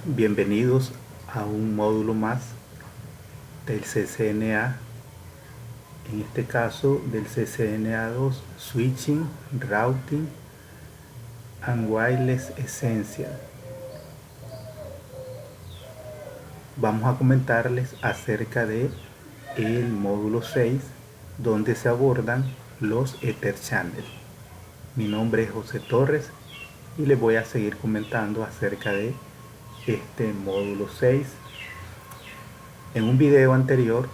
Bienvenidos a un módulo más del CCNA, en este caso del CCNA2 Switching, Routing and Wireless Essential. Vamos a comentarles acerca de el módulo 6, donde se abordan los Ether Channel. Mi nombre es José Torres y les voy a seguir comentando acerca de este módulo 6. En un video anterior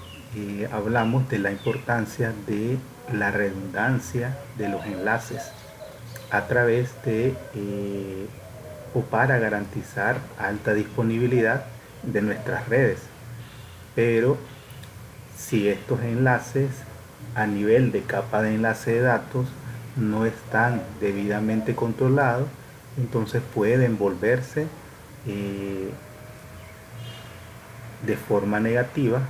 hablamos de la importancia de la redundancia de los enlaces a través de o para garantizar alta disponibilidad de nuestras redes. Pero si estos enlaces a nivel de capa de enlace de datos no están debidamente controlados, entonces pueden volverse de forma negativa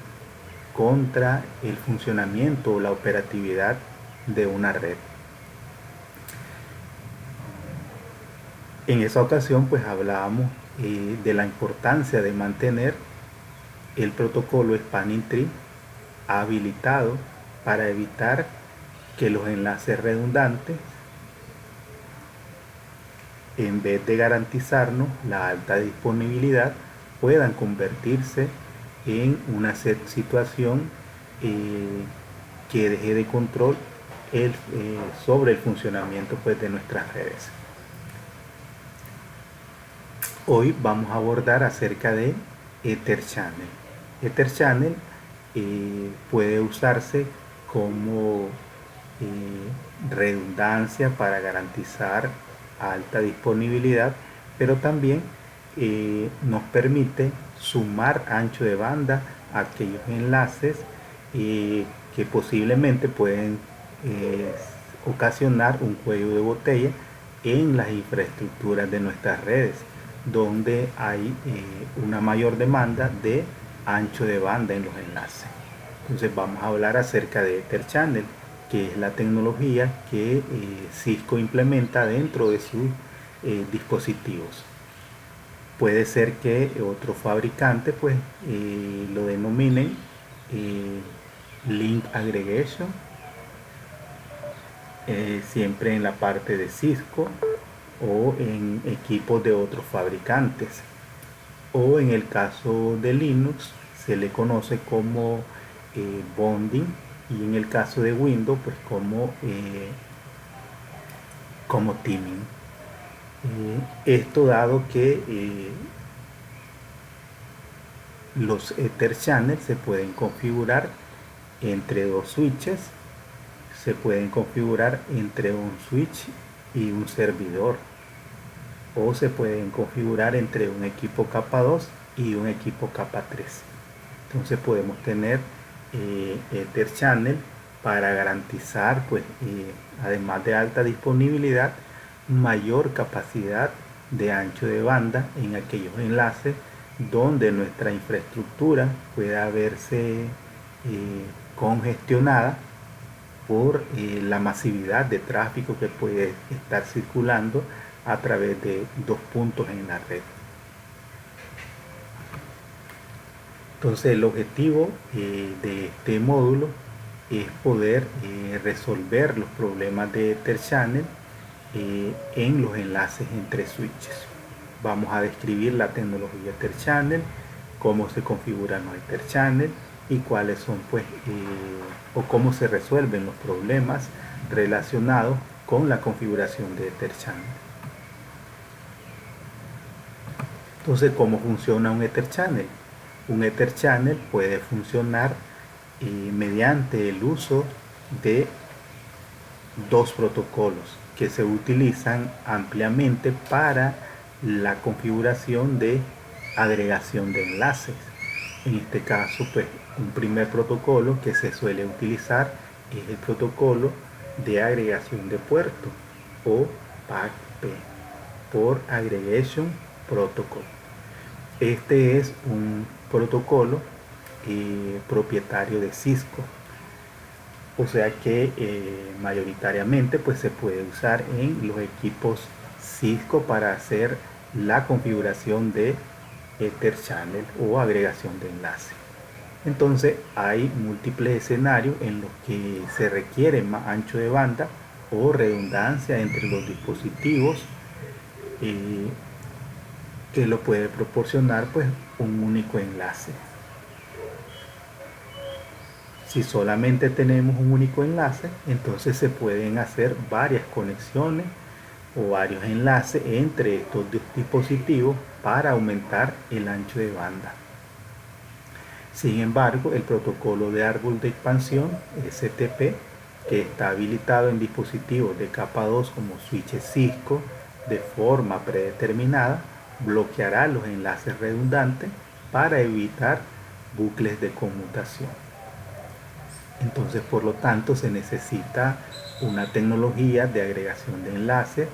contra el funcionamiento o la operatividad de una red. En esa ocasión pues hablábamos de la importancia de mantener el protocolo Spanning Tree habilitado para evitar que los enlaces redundantes, en vez de garantizarnos la alta disponibilidad, puedan convertirse en una situación que deje de control sobre el funcionamiento de nuestras redes. Hoy vamos a abordar acerca de Ether Channel. Ether Channel puede usarse como redundancia para garantizar alta disponibilidad, pero también nos permite sumar ancho de banda a aquellos enlaces que posiblemente pueden ocasionar un cuello de botella en las infraestructuras de nuestras redes, donde hay una mayor demanda de ancho de banda en los enlaces. Entonces vamos a hablar acerca de Ether Channel, que es la tecnología que Cisco implementa dentro de sus dispositivos. Puede ser que otro fabricante pues lo denominen Link Aggregation, siempre en la parte de Cisco, o en equipos de otros fabricantes, o en el caso de Linux se le conoce como bonding, y en el caso de Windows pues como teaming. Esto dado que los Ether Channels se pueden configurar entre dos switches, se pueden configurar entre un switch y un servidor, o se pueden configurar entre un equipo capa 2 y un equipo capa 3. Entonces podemos tener Ether Channel para garantizar pues además de alta disponibilidad, mayor capacidad de ancho de banda en aquellos enlaces donde nuestra infraestructura pueda verse congestionada por la masividad de tráfico que puede estar circulando a través de dos puntos en la red. Entonces el objetivo de este módulo es poder resolver los problemas de Ether Channel en los enlaces entre switches. Vamos a describir la tecnología Ether Channel, cómo se configuran los Ether Channel y cuáles son pues o cómo se resuelven los problemas relacionados con la configuración de Ether Channel. Entonces, ¿cómo funciona un Ether Channel? Un Ether Channel puede funcionar mediante el uso de dos protocolos que se utilizan ampliamente para la configuración de agregación de enlaces. En este caso, pues un primer protocolo que se suele utilizar es el protocolo de agregación de puertos, o PACP, por Aggregation Protocol. Este es un protocolo propietario de Cisco, o sea que mayoritariamente pues se puede usar en los equipos Cisco para hacer la configuración de Ether Channel o agregación de enlace. Entonces hay múltiples escenarios en los que se requiere más ancho de banda o redundancia entre los dispositivos que lo puede proporcionar pues un único enlace. Si solamente tenemos un único enlace, entonces se pueden hacer varias conexiones o varios enlaces entre estos dispositivos para aumentar el ancho de banda. Sin embargo, el protocolo de árbol de expansión STP, que está habilitado en dispositivos de capa 2 como switches Cisco de forma predeterminada, bloqueará los enlaces redundantes para evitar bucles de conmutación. Entonces, por lo tanto, se necesita una tecnología de agregación de enlaces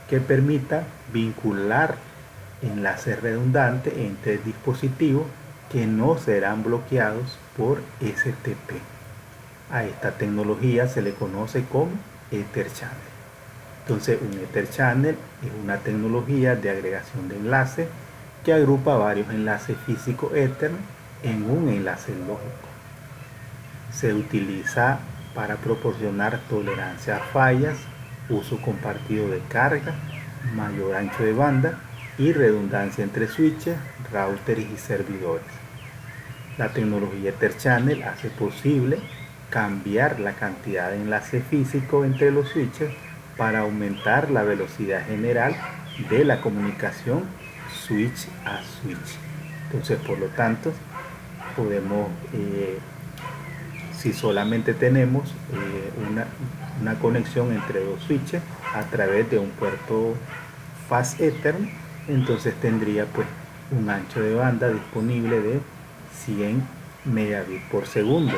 que permita vincular enlaces redundantes entre dispositivos que no serán bloqueados por STP. A esta tecnología se le conoce como Ether Channel. Entonces, un Ether Channel es una tecnología de agregación de enlaces que agrupa varios enlaces físicos Ether en un enlace lógico. Se utiliza para proporcionar tolerancia a fallas, uso compartido de carga, mayor ancho de banda y redundancia entre switches, routers y servidores. La tecnología Ether Channel hace posible cambiar la cantidad de enlace físico entre los switches para aumentar la velocidad general de la comunicación switch a switch. Entonces, por lo tanto, podemos si solamente tenemos una conexión entre dos switches a través de un puerto Fast Ethernet, entonces tendría pues un ancho de banda disponible de 100 megabits por segundo.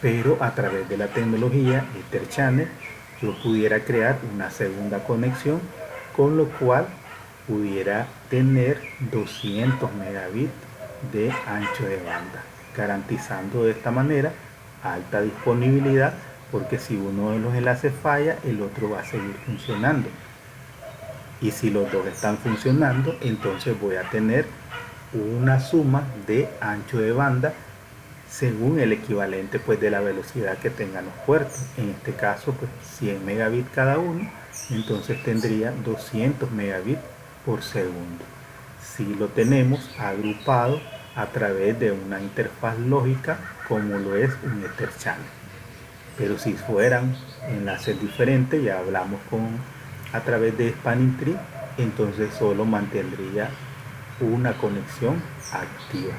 Pero a través de la tecnología Ether Channel yo pudiera crear una segunda conexión, con lo cual pudiera tener 200 megabits de ancho de banda, garantizando de esta manera alta disponibilidad, porque si uno de los enlaces falla, el otro va a seguir funcionando. Y si los dos están funcionando, entonces voy a tener una suma de ancho de banda según el equivalente pues de la velocidad que tengan los puertos. En este caso pues 100 megabits cada uno, entonces tendría 200 megabits por segundo. Si lo tenemos agrupado a través de una interfaz lógica como lo es un Ether Channel. Pero si fueran enlaces diferentes, ya hablamos a través de Spanning Tree, entonces solo mantendría una conexión activa.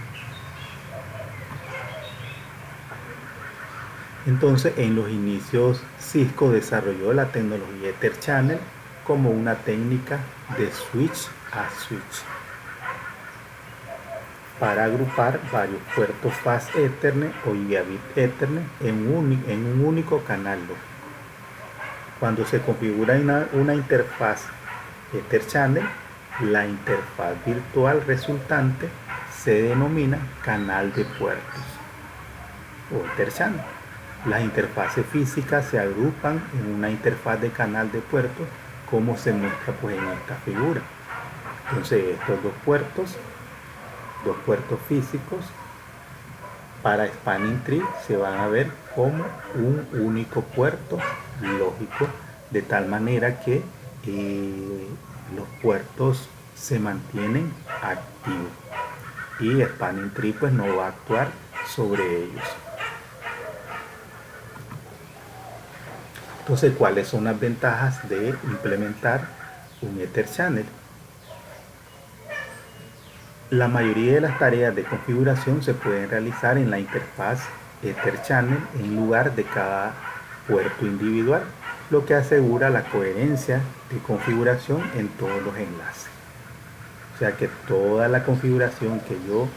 Entonces, en los inicios, Cisco desarrolló la tecnología Ether Channel como una técnica de switch a switch para agrupar varios puertos Fast Ethernet o Gigabit Ethernet en un único canal lógico. Cuando se configura una interfaz Ether Channel, la interfaz virtual resultante se denomina canal de puertos o Ether Channel. Las interfaces físicas se agrupan en una interfaz de canal de puertos, como se muestra pues en esta figura. Entonces estos dos puertos físicos para Spanning Tree se van a ver como un único puerto lógico, de tal manera que los puertos se mantienen activos y Spanning Tree pues no va a actuar sobre ellos. Entonces, ¿cuáles son las ventajas de implementar un Ether Channel? La mayoría de las tareas de configuración se pueden realizar en la interfaz Ether Channel en lugar de cada puerto individual, lo que asegura la coherencia de configuración en todos los enlaces. O sea que toda la configuración que yo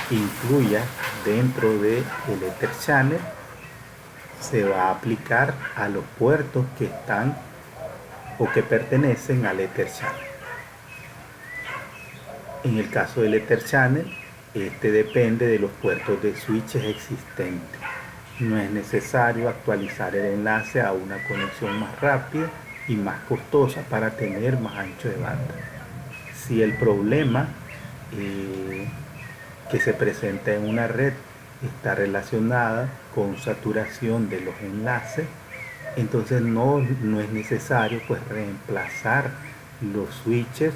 incluya dentro del Ether Channel se va a aplicar a los puertos que están o que pertenecen al Ether Channel. En el caso del Ether Channel, este depende de los puertos de switches existentes. No es necesario actualizar el enlace a una conexión más rápida y más costosa para tener más ancho de banda. Si el problema eh, que se presenta en una red está relacionada con saturación de los enlaces, entonces no es necesario pues reemplazar los switches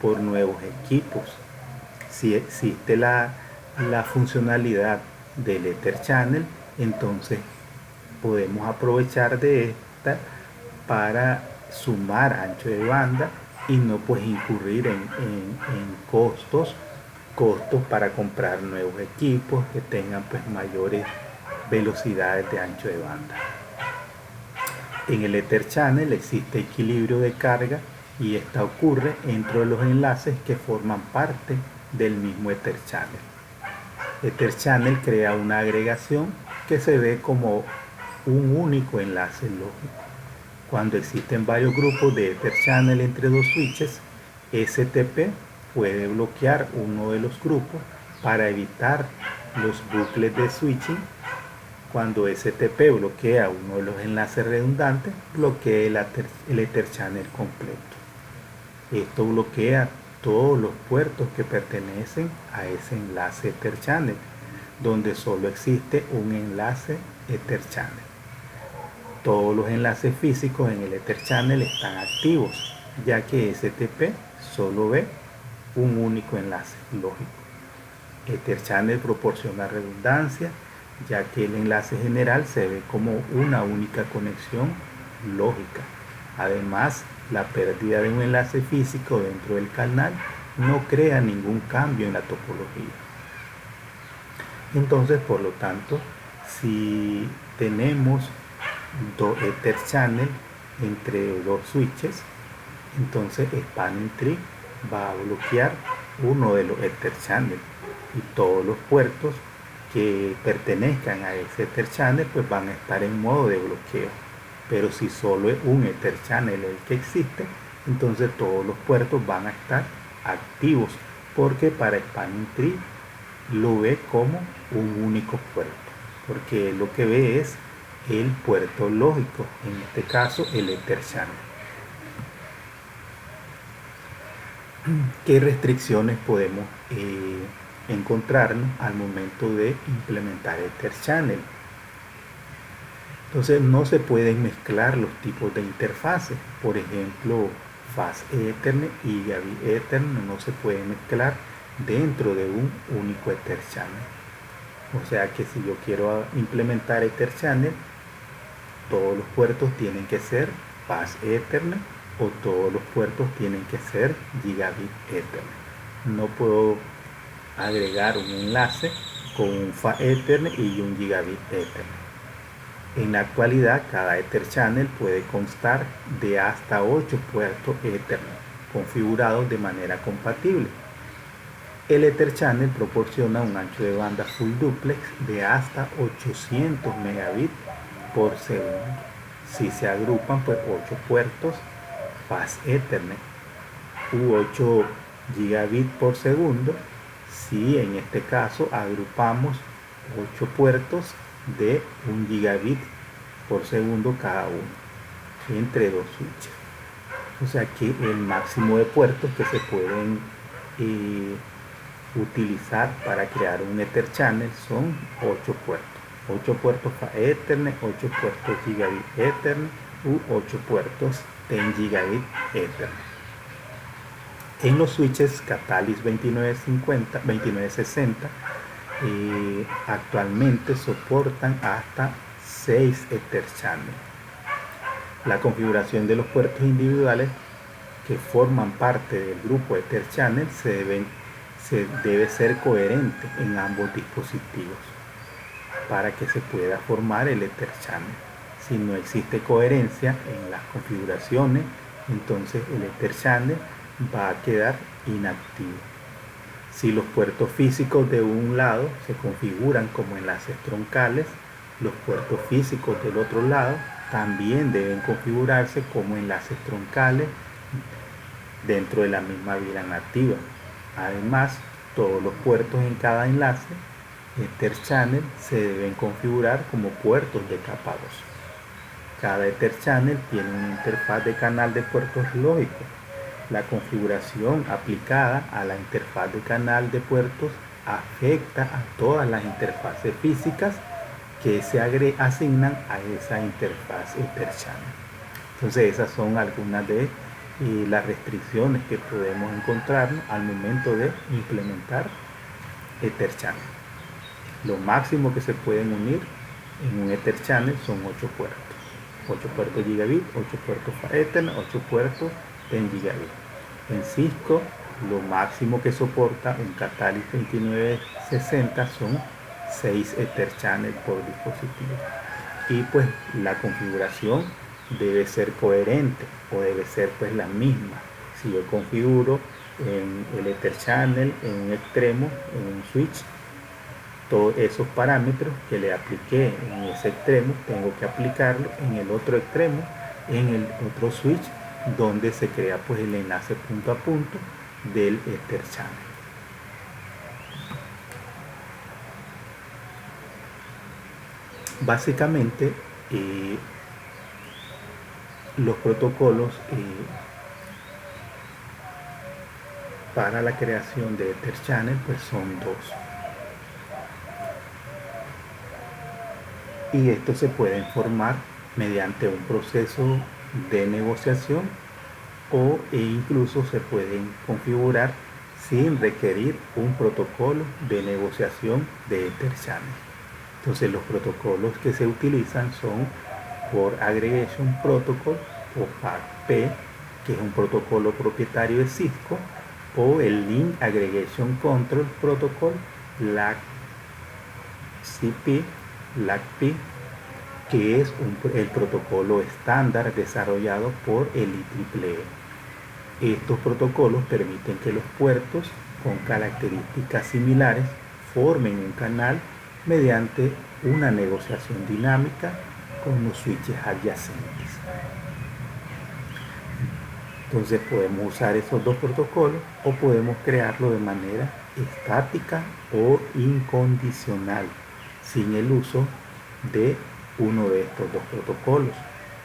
por nuevos equipos. Si existe la funcionalidad del Ether Channel, entonces podemos aprovechar de esta para sumar ancho de banda y no pues incurrir en costos para comprar nuevos equipos que tengan pues mayores velocidades de ancho de banda. En el Ether Channel existe equilibrio de carga y esta ocurre entre los enlaces que forman parte del mismo Ether Channel. Ether Channel crea una agregación que se ve como un único enlace lógico. Cuando existen varios grupos de Ether Channel entre dos switches, STP puede bloquear uno de los grupos para evitar los bucles de switching. Cuando STP bloquea uno de los enlaces redundantes, bloquea el Ether Channel completo. Esto bloquea todos los puertos que pertenecen a ese enlace Ether Channel, donde solo existe un enlace Ether Channel. Todos los enlaces físicos en el Ether Channel están activos, ya que STP solo ve un único enlace lógico. Ether Channel proporciona redundancia, ya que el enlace general se ve como una única conexión lógica. Además, la pérdida de un enlace físico dentro del canal no crea ningún cambio en la topología. Entonces, por lo tanto, si tenemos dos Ether Channel entre dos switches, entonces Spanning Tree va a bloquear uno de los Ether Channel y todos los puertos que pertenezcan a ese Ether Channel pues van a estar en modo de bloqueo. Pero si solo es un Ether Channel el que existe, entonces todos los puertos van a estar activos, porque para Spanning Tree lo ve como un único puerto, porque lo que ve es el puerto lógico, en este caso el Ether Channel. ¿Qué restricciones podemos encontrarnos al momento de implementar Ether Channel? Entonces no se pueden mezclar los tipos de interfaces. Por ejemplo, Fast Ethernet y Gigabit Ethernet no se pueden mezclar dentro de un único Ether Channel. O sea que si yo quiero implementar Ether Channel, todos los puertos tienen que ser Fast Ethernet o todos los puertos tienen que ser Gigabit Ethernet. No puedo agregar un enlace con un Fast Ethernet y un Gigabit Ethernet. En la actualidad, cada Ether Channel puede constar de hasta 8 puertos Ethernet configurados de manera compatible. El Ether Channel proporciona un ancho de banda full duplex de hasta 800 megabits por segundo. Si se agrupan pues 8 puertos Fast Ethernet u 8 gigabits por segundo, si en este caso agrupamos 8 puertos de 1 gigabit por segundo cada uno entre dos switches. O sea que el máximo de puertos que se pueden utilizar para crear un Ether Channel son 8 puertos. 8 puertos Ethernet, 8 puertos Gigabit Ethernet u 8 puertos 10 Gigabit Ethernet. En los switches Catalyst 2960 actualmente soportan hasta 6 Ether Channel. La configuración de los puertos individuales que forman parte del grupo Ether Channel debe ser coherente en ambos dispositivos para que se pueda formar el Ether Channel. Si no existe coherencia en las configuraciones, entonces el Ether Channel va a quedar inactivo. Si los puertos físicos de un lado se configuran como enlaces troncales, los puertos físicos del otro lado también deben configurarse como enlaces troncales dentro de la misma VLAN nativa. Además, todos los puertos en cada enlace Ether Channel se deben configurar como puertos de capa 2. Cada Ether Channel tiene una interfaz de canal de puertos lógicos La configuración aplicada a la interfaz de canal de puertos afecta a todas las interfaces físicas que se asignan a esa interfaz Etherchannel. Entonces esas son algunas de las restricciones que podemos encontrar al momento de implementar Etherchannel. Lo máximo que se pueden unir en un Etherchannel son 8 puertos. 8 puertos gigabit, 8 puertos Ethernet, 8 puertos en gigabit. En Cisco, lo máximo que soporta un Catalyst 2960 son 6 Etherchannel por dispositivo. Y pues la configuración debe ser coherente o debe ser pues la misma. Si yo configuro en el Etherchannel en un extremo, en un switch, todos esos parámetros que le apliqué en ese extremo tengo que aplicarlo en el otro extremo, en el otro switch donde se crea pues el enlace punto a punto del Etherchannel. Básicamente los protocolos para la creación de Etherchannel pues son dos, y estos se pueden formar mediante un proceso de negociación e incluso se pueden configurar sin requerir un protocolo de negociación de Etherchannel. Entonces los protocolos que se utilizan son por Aggregation Protocol o PAC-P, que es un protocolo propietario de Cisco, o el Link Aggregation Control Protocol, LACP, que es el protocolo estándar desarrollado por el IEEE. Estos protocolos permiten que los puertos con características similares formen un canal mediante una negociación dinámica con los switches adyacentes. Entonces podemos usar esos dos protocolos o podemos crearlo de manera estática o incondicional sin el uso de uno de estos dos protocolos.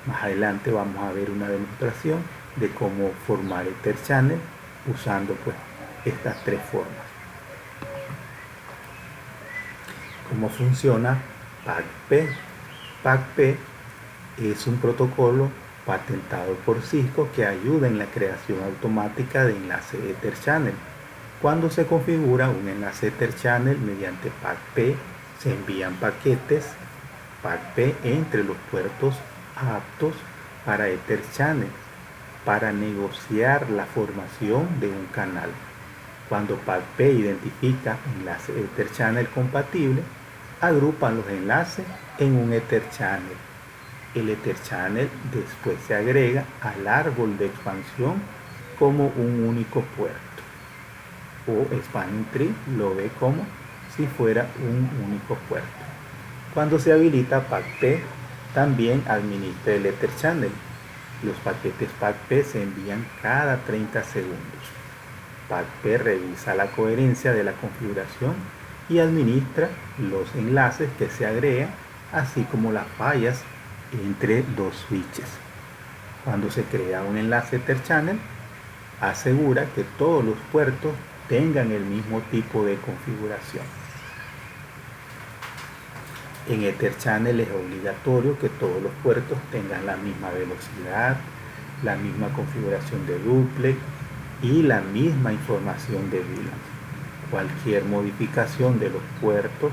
Más adelante vamos a ver una demostración de cómo formar Etherchannel usando pues estas tres formas. ¿Cómo funciona PAC-P? PAC-P es un protocolo patentado por Cisco que ayuda en la creación automática de enlaces Etherchannel. Cuando se configura un enlace Etherchannel mediante PAC-P, se envían paquetes PAC-P entre los puertos aptos para Etherchannel para negociar la formación de un canal. Cuando PAC-P identifica enlace Etherchannel compatible, agrupan los enlaces en un Etherchannel. El Etherchannel después se agrega al árbol de expansión como un único puerto, o Spanning Tree lo ve como si fuera un único puerto. Cuando se habilita PAC-P, también administra el Etherchannel. Los paquetes PAC-P se envían cada 30 segundos. PAC-P revisa la coherencia de la configuración y administra los enlaces que se agregan, así como las fallas entre dos switches. Cuando se crea un enlace Etherchannel, asegura que todos los puertos tengan el mismo tipo de configuración. En Etherchannel es obligatorio que todos los puertos tengan la misma velocidad, la misma configuración de duplex y la misma información de VLAN. Cualquier modificación de los puertos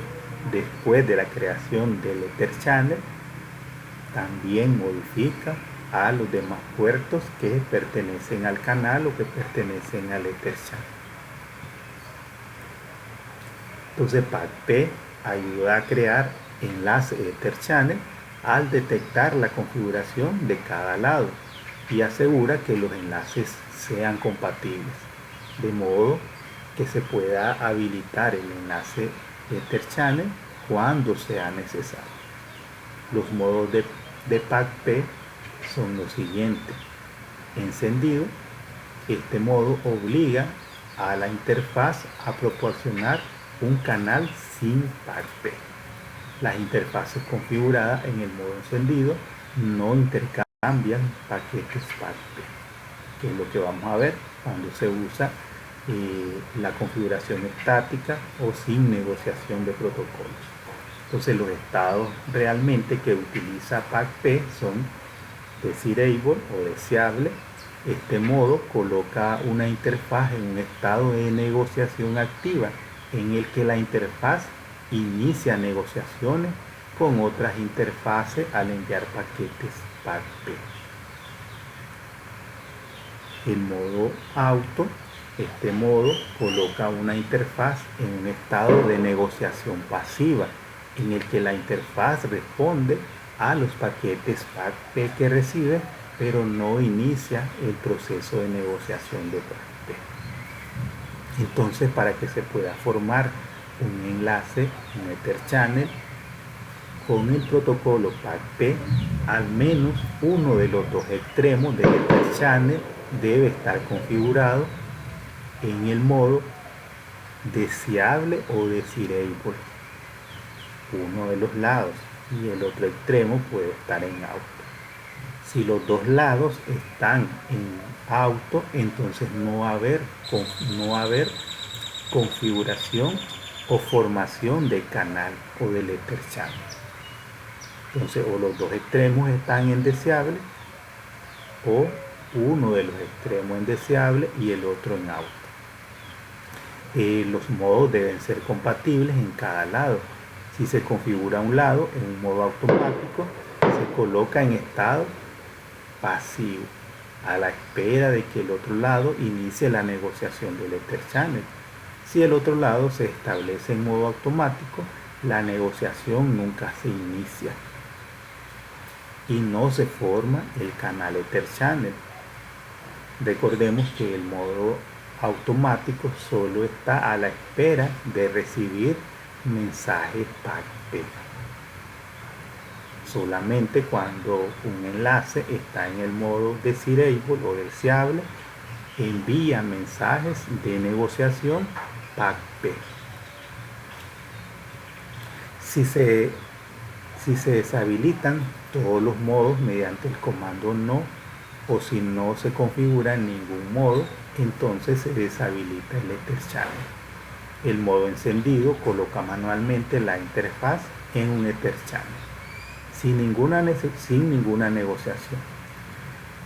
después de la creación del Etherchannel también modifica a los demás puertos que pertenecen al canal o que pertenecen al Etherchannel. Entonces PAC-P ayuda a crear enlace Etherchannel al detectar la configuración de cada lado y asegura que los enlaces sean compatibles, de modo que se pueda habilitar el enlace Etherchannel cuando sea necesario. Los modos de PAC-P son los siguientes. Encendido, este modo obliga a la interfaz a proporcionar un canal sin PAC-P. Las interfaces configuradas en el modo encendido no intercambian paquetes PAC-P. que es lo que vamos a ver cuando se usa la configuración estática o sin negociación de protocolos. Entonces los estados realmente que utiliza PAC-P son desirable o deseable. Este modo coloca una interfaz en un estado de negociación activa en el que la interfaz inicia negociaciones con otras interfaces al enviar paquetes PAC-P. El modo auto, este modo coloca una interfaz en un estado de negociación pasiva en el que la interfaz responde a los paquetes PAC-P que recibe, pero no inicia el proceso de negociación de PAC-P. Entonces, para que se pueda formar un enlace, un Ether Channel, con el protocolo PAC-P, al menos uno de los dos extremos del Ether Channel debe estar configurado en el modo deseable o desirable, uno de los lados, y el otro extremo puede estar en auto. Si los dos lados están en auto, entonces no va a haber configuración o formación de canal o del Ether Channel. Entonces, o los dos extremos están en deseable, o uno de los extremos en deseable y el otro en auto. Los modos deben ser compatibles en cada lado. Si se configura un lado en un modo automático, se coloca en estado pasivo a la espera de que el otro lado inicie la negociación del Ether Channel. Si el otro lado se establece en modo automático, la negociación nunca se inicia y no se forma el canal Ether Channel. Recordemos que el modo automático solo está a la espera de recibir mensajes PAC-P. Solamente cuando un enlace está en el modo desirable o deseable, envía mensajes de negociación PAC-P. Si se deshabilitan todos los modos mediante el comando no, o si no se configura en ningún modo, entonces se deshabilita el Ether Channel. El modo encendido coloca manualmente la interfaz en un Ether Channel sin ninguna negociación.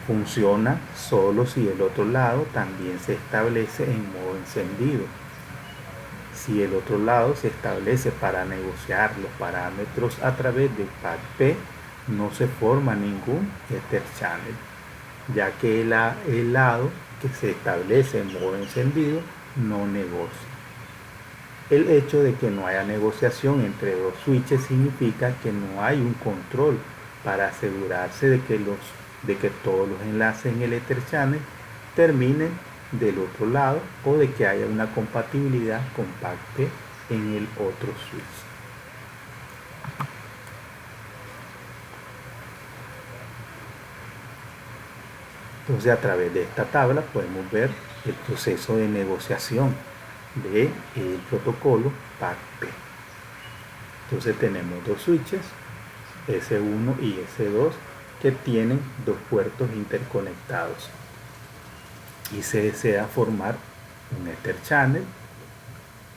Funciona solo si el otro lado también se establece en modo encendido. Si el otro lado se establece para negociar los parámetros a través de PAC-P, no se forma ningún Ether Channel, ya que el lado que se establece en modo encendido no negocia. El hecho de que no haya negociación entre dos switches significa que no hay un control para asegurarse de que todos los enlaces en el Ether Channel terminen del otro lado o de que haya una compatibilidad con PAC-P en el otro switch. Entonces, a través de esta tabla podemos ver el proceso de negociación del protocolo PAC-P. Entonces tenemos dos switches, S1 y S2, que tienen dos puertos interconectados y se desea formar un Ether Channel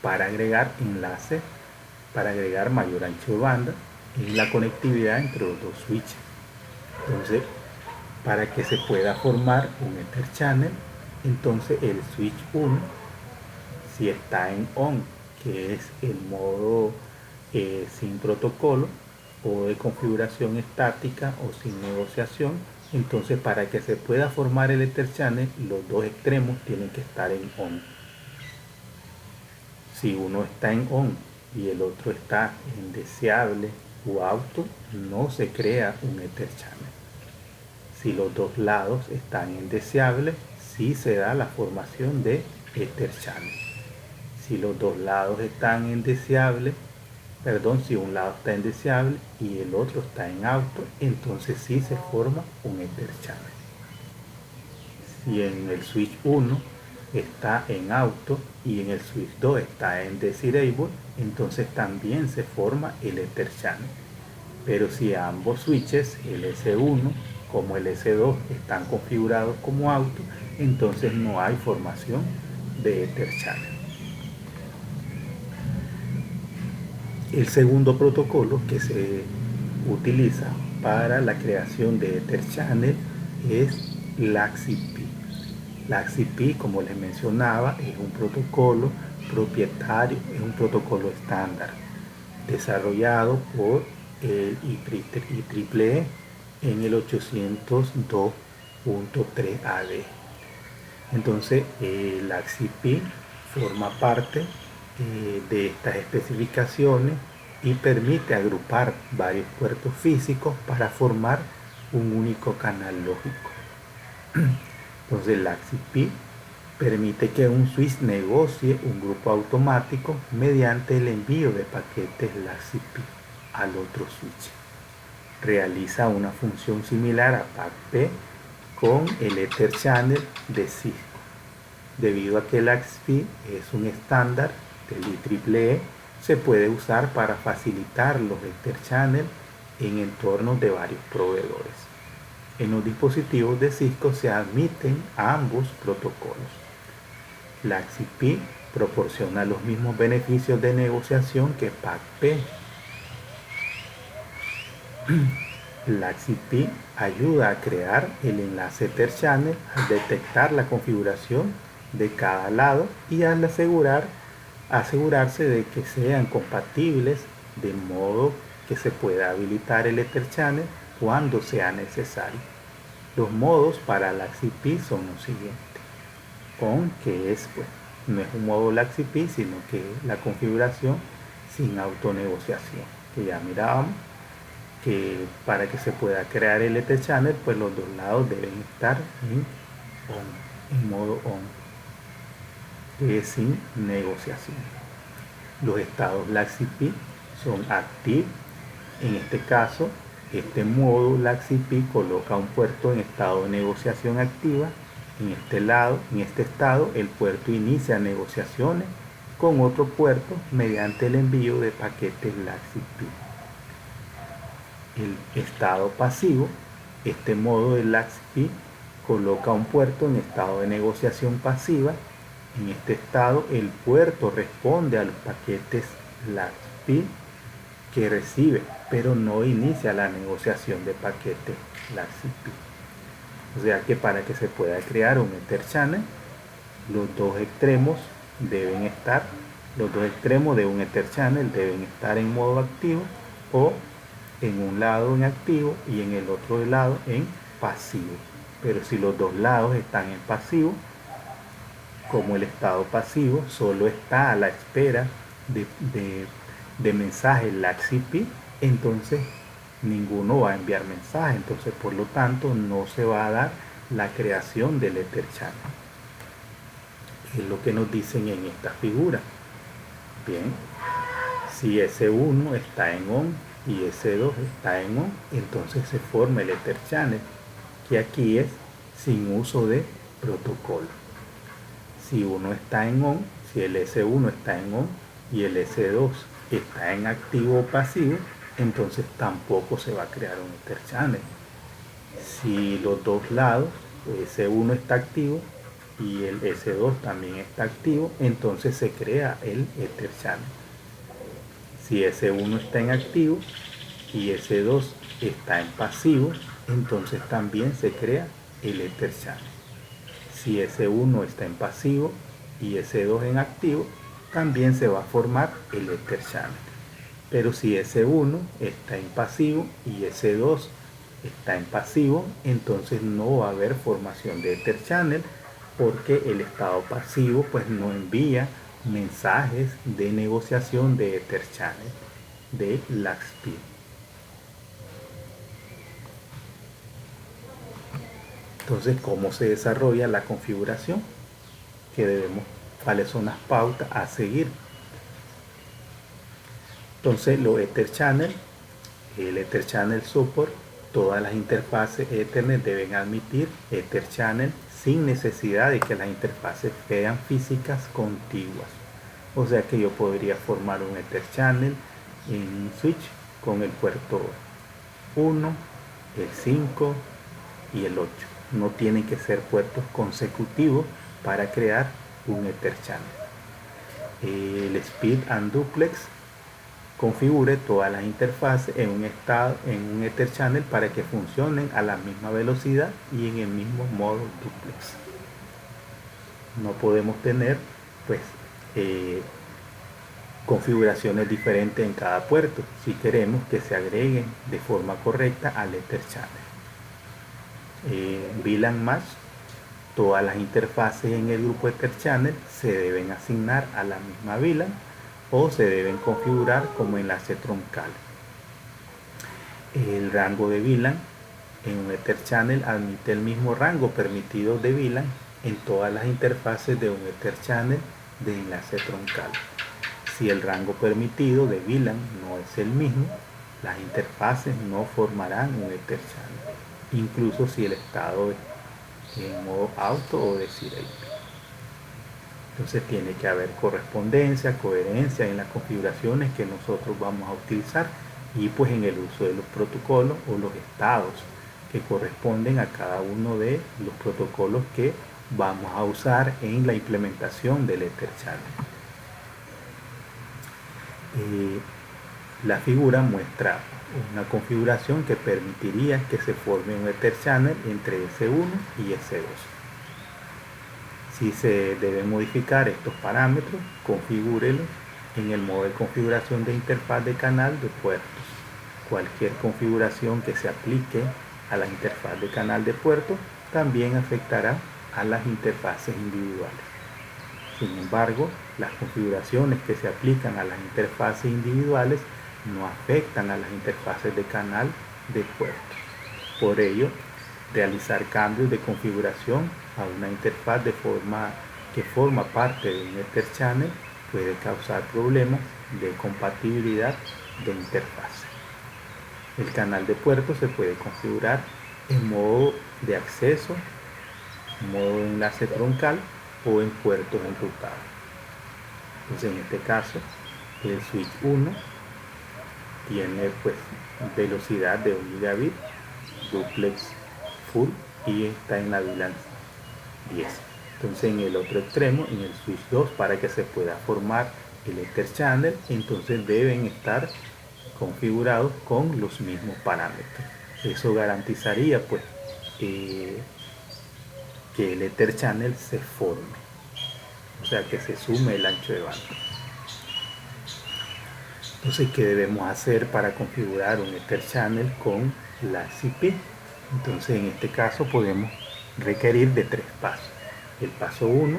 para agregar enlaces, para agregar mayor ancho de banda en la conectividad entre los dos switches. Entonces, para que se pueda formar un Ether Channel, entonces el switch 1, si está en on, que es el modo sin protocolo o de configuración estática o sin negociación, entonces para que se pueda formar el Ether Channel, los dos extremos tienen que estar en on. Si uno está en on y el otro está en deseable o auto, no se crea un Ether Channel. Si los dos lados están en deseable, sí se da la formación de Ether Channel. Si los dos lados están en deseable, si un lado está en deseable y el otro está en auto, entonces sí se forma un Ether Channel. Si en el switch 1 está en auto y en el switch 2 está en desirable, entonces también se forma el Ether Channel. Pero si ambos switches, el S1 Como el S2 están configurados como auto, entonces no hay formación de Ether Channel. El segundo protocolo que se utiliza para la creación de Ether Channel es LACCP. LACCP, como les mencionaba, es un protocolo propietario, es un protocolo estándar desarrollado por el IEEE en el 802.3AD. Entonces, LACCP forma parte de estas especificaciones y permite agrupar varios puertos físicos para formar un único canal lógico. Entonces, LACCP permite que un switch negocie un grupo automático mediante el envío de paquetes LACCP al otro switch. Realiza una función similar a PAC-P con el Ether Channel de Cisco. Debido a que LACCP es un estándar del IEEE, se puede usar para facilitar los Ether Channel en entornos de varios proveedores. En los dispositivos de Cisco se admiten ambos protocolos. LACCP proporciona los mismos beneficios de negociación que PAC-P. LACCP ayuda a crear el enlace Ether Channel al detectar la configuración de cada lado y al asegurarse de que sean compatibles, de modo que se pueda habilitar el Ether Channel cuando sea necesario. Los modos para LACCP son los siguientes. On, que es, pues, no es un modo LACCP, sino que la configuración sin autonegociación, que ya mirábamos, que para que se pueda crear el Ether Channel, pues los dos lados deben estar en modo on, que es sin negociación. Los estados LACCP son active. En este caso, este modo LACCP coloca un puerto en estado de negociación activa. En este estado, el puerto inicia negociaciones con otro puerto mediante el envío de paquetes LACCP. El estado pasivo, este modo de LACCP coloca un puerto en estado de negociación pasiva. En este estado, el puerto responde a los paquetes LACCP que recibe, pero no inicia la negociación de paquetes LACCP. O sea que para que se pueda crear un Ether Channel, los dos extremos de un Ether Channel deben estar en modo activo, o en un lado en activo y en el otro lado en pasivo. Pero si los dos lados están en pasivo, como el estado pasivo solo está a la espera de mensajes LACCP, entonces ninguno va a enviar mensaje, entonces por lo tanto no se va a dar la creación del Ether Channel. Es lo que nos dicen en esta figura. Bien, si S1 está en on y S2 está en on, entonces se forma el Ether Channel, que aquí es sin uso de protocolo. Si uno está en on, si el S1 está en on y el S2 está en activo o pasivo, entonces tampoco se va a crear un Ether Channel. Si los dos lados, S1 está activo y el S2 también está activo, entonces se crea el Ether Channel. Si S1 está en activo y S2 está en pasivo, entonces también se crea el Ether Channel. Si S1 está en pasivo y S2 en activo, también se va a formar el Ether Channel. Pero si S1 está en pasivo y S2 está en pasivo, entonces no va a haber formación de Ether Channel, porque el estado pasivo pues no envía mensajes de negociación de Ether Channel de LACCP. Entonces, ¿cómo se desarrolla la configuración? ¿Cuáles son las pautas a seguir? Entonces, los Ether Channel, el Ether Channel Support, todas las interfaces Ethernet deben admitir Ether Channel sin necesidad de que las interfaces sean físicas contiguas. O sea que yo podría formar un Ether Channel en un switch con el puerto 1, el 5, y el 8. No tienen que ser puertos consecutivos para crear un Ether Channel. El Speed and Duplex configure todas las interfaces en un Ether Channel para que funcionen a la misma velocidad y en el mismo modo duplex. No podemos tener pues configuraciones diferentes en cada puerto si queremos que se agreguen de forma correcta al Ether Channel. VLAN Match, todas las interfaces en el grupo Ether Channel se deben asignar a la misma VLAN o se deben configurar como enlace troncal. El rango de VLAN en un Ether Channel admite el mismo rango permitido de VLAN en todas las interfaces de un Ether Channel de enlace troncal. Si el rango permitido de VLAN no es el mismo, las interfaces no formarán un Ether Channel, incluso si el estado es en modo auto o de serial. Entonces tiene que haber correspondencia, coherencia en las configuraciones que nosotros vamos a utilizar y pues en el uso de los protocolos o los estados que corresponden a cada uno de los protocolos que vamos a usar en la implementación del Ether Channel. La figura muestra una configuración que permitiría que se forme un Ether Channel entre S1 y S2. Si se deben modificar estos parámetros, configúrelos en el modo de configuración de interfaz de canal de puertos. Cualquier configuración que se aplique a la interfaz de canal de puertos también afectará a las interfaces individuales. Sin embargo, las configuraciones que se aplican a las interfaces individuales no afectan a las interfaces de canal de puertos. Por ello, realizar cambios de configuración a una interfaz que forma parte de un Ether Channel puede causar problemas de compatibilidad de interfaz. El canal de puertos se puede configurar en modo de acceso, modo de enlace troncal o en puertos enrutados. Entonces en este caso el switch 1 tiene pues velocidad de 1 gigabit, duplex full y está en la VLAN 10. Entonces en el otro extremo, en el switch 2, para que se pueda formar el Ether Channel, entonces deben estar configurados con los mismos parámetros. Eso garantizaría pues que el Ether Channel se forme, o sea que se sume el ancho de banda. Entonces, ¿qué debemos hacer para configurar un Ether Channel con la CP? Entonces en este caso podemos requerir de 3 pasos. El paso 1,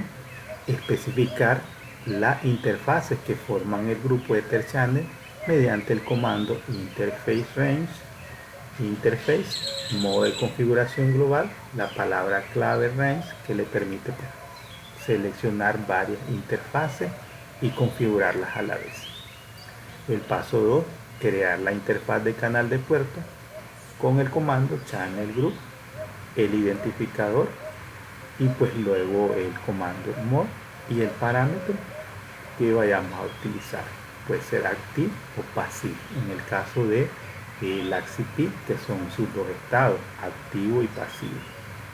especificar las interfaces que forman el grupo Ether Channel mediante el comando interface range, interface, modo de configuración global, la palabra clave range que le permite seleccionar varias interfaces y configurarlas a la vez. El paso 2, crear la interfaz de canal de puerto con el comando channel group, el identificador y pues luego el comando mod y el parámetro que vayamos a utilizar. Puede ser active o passive en el caso de el AXIP, que son sus dos estados, activo y pasivo.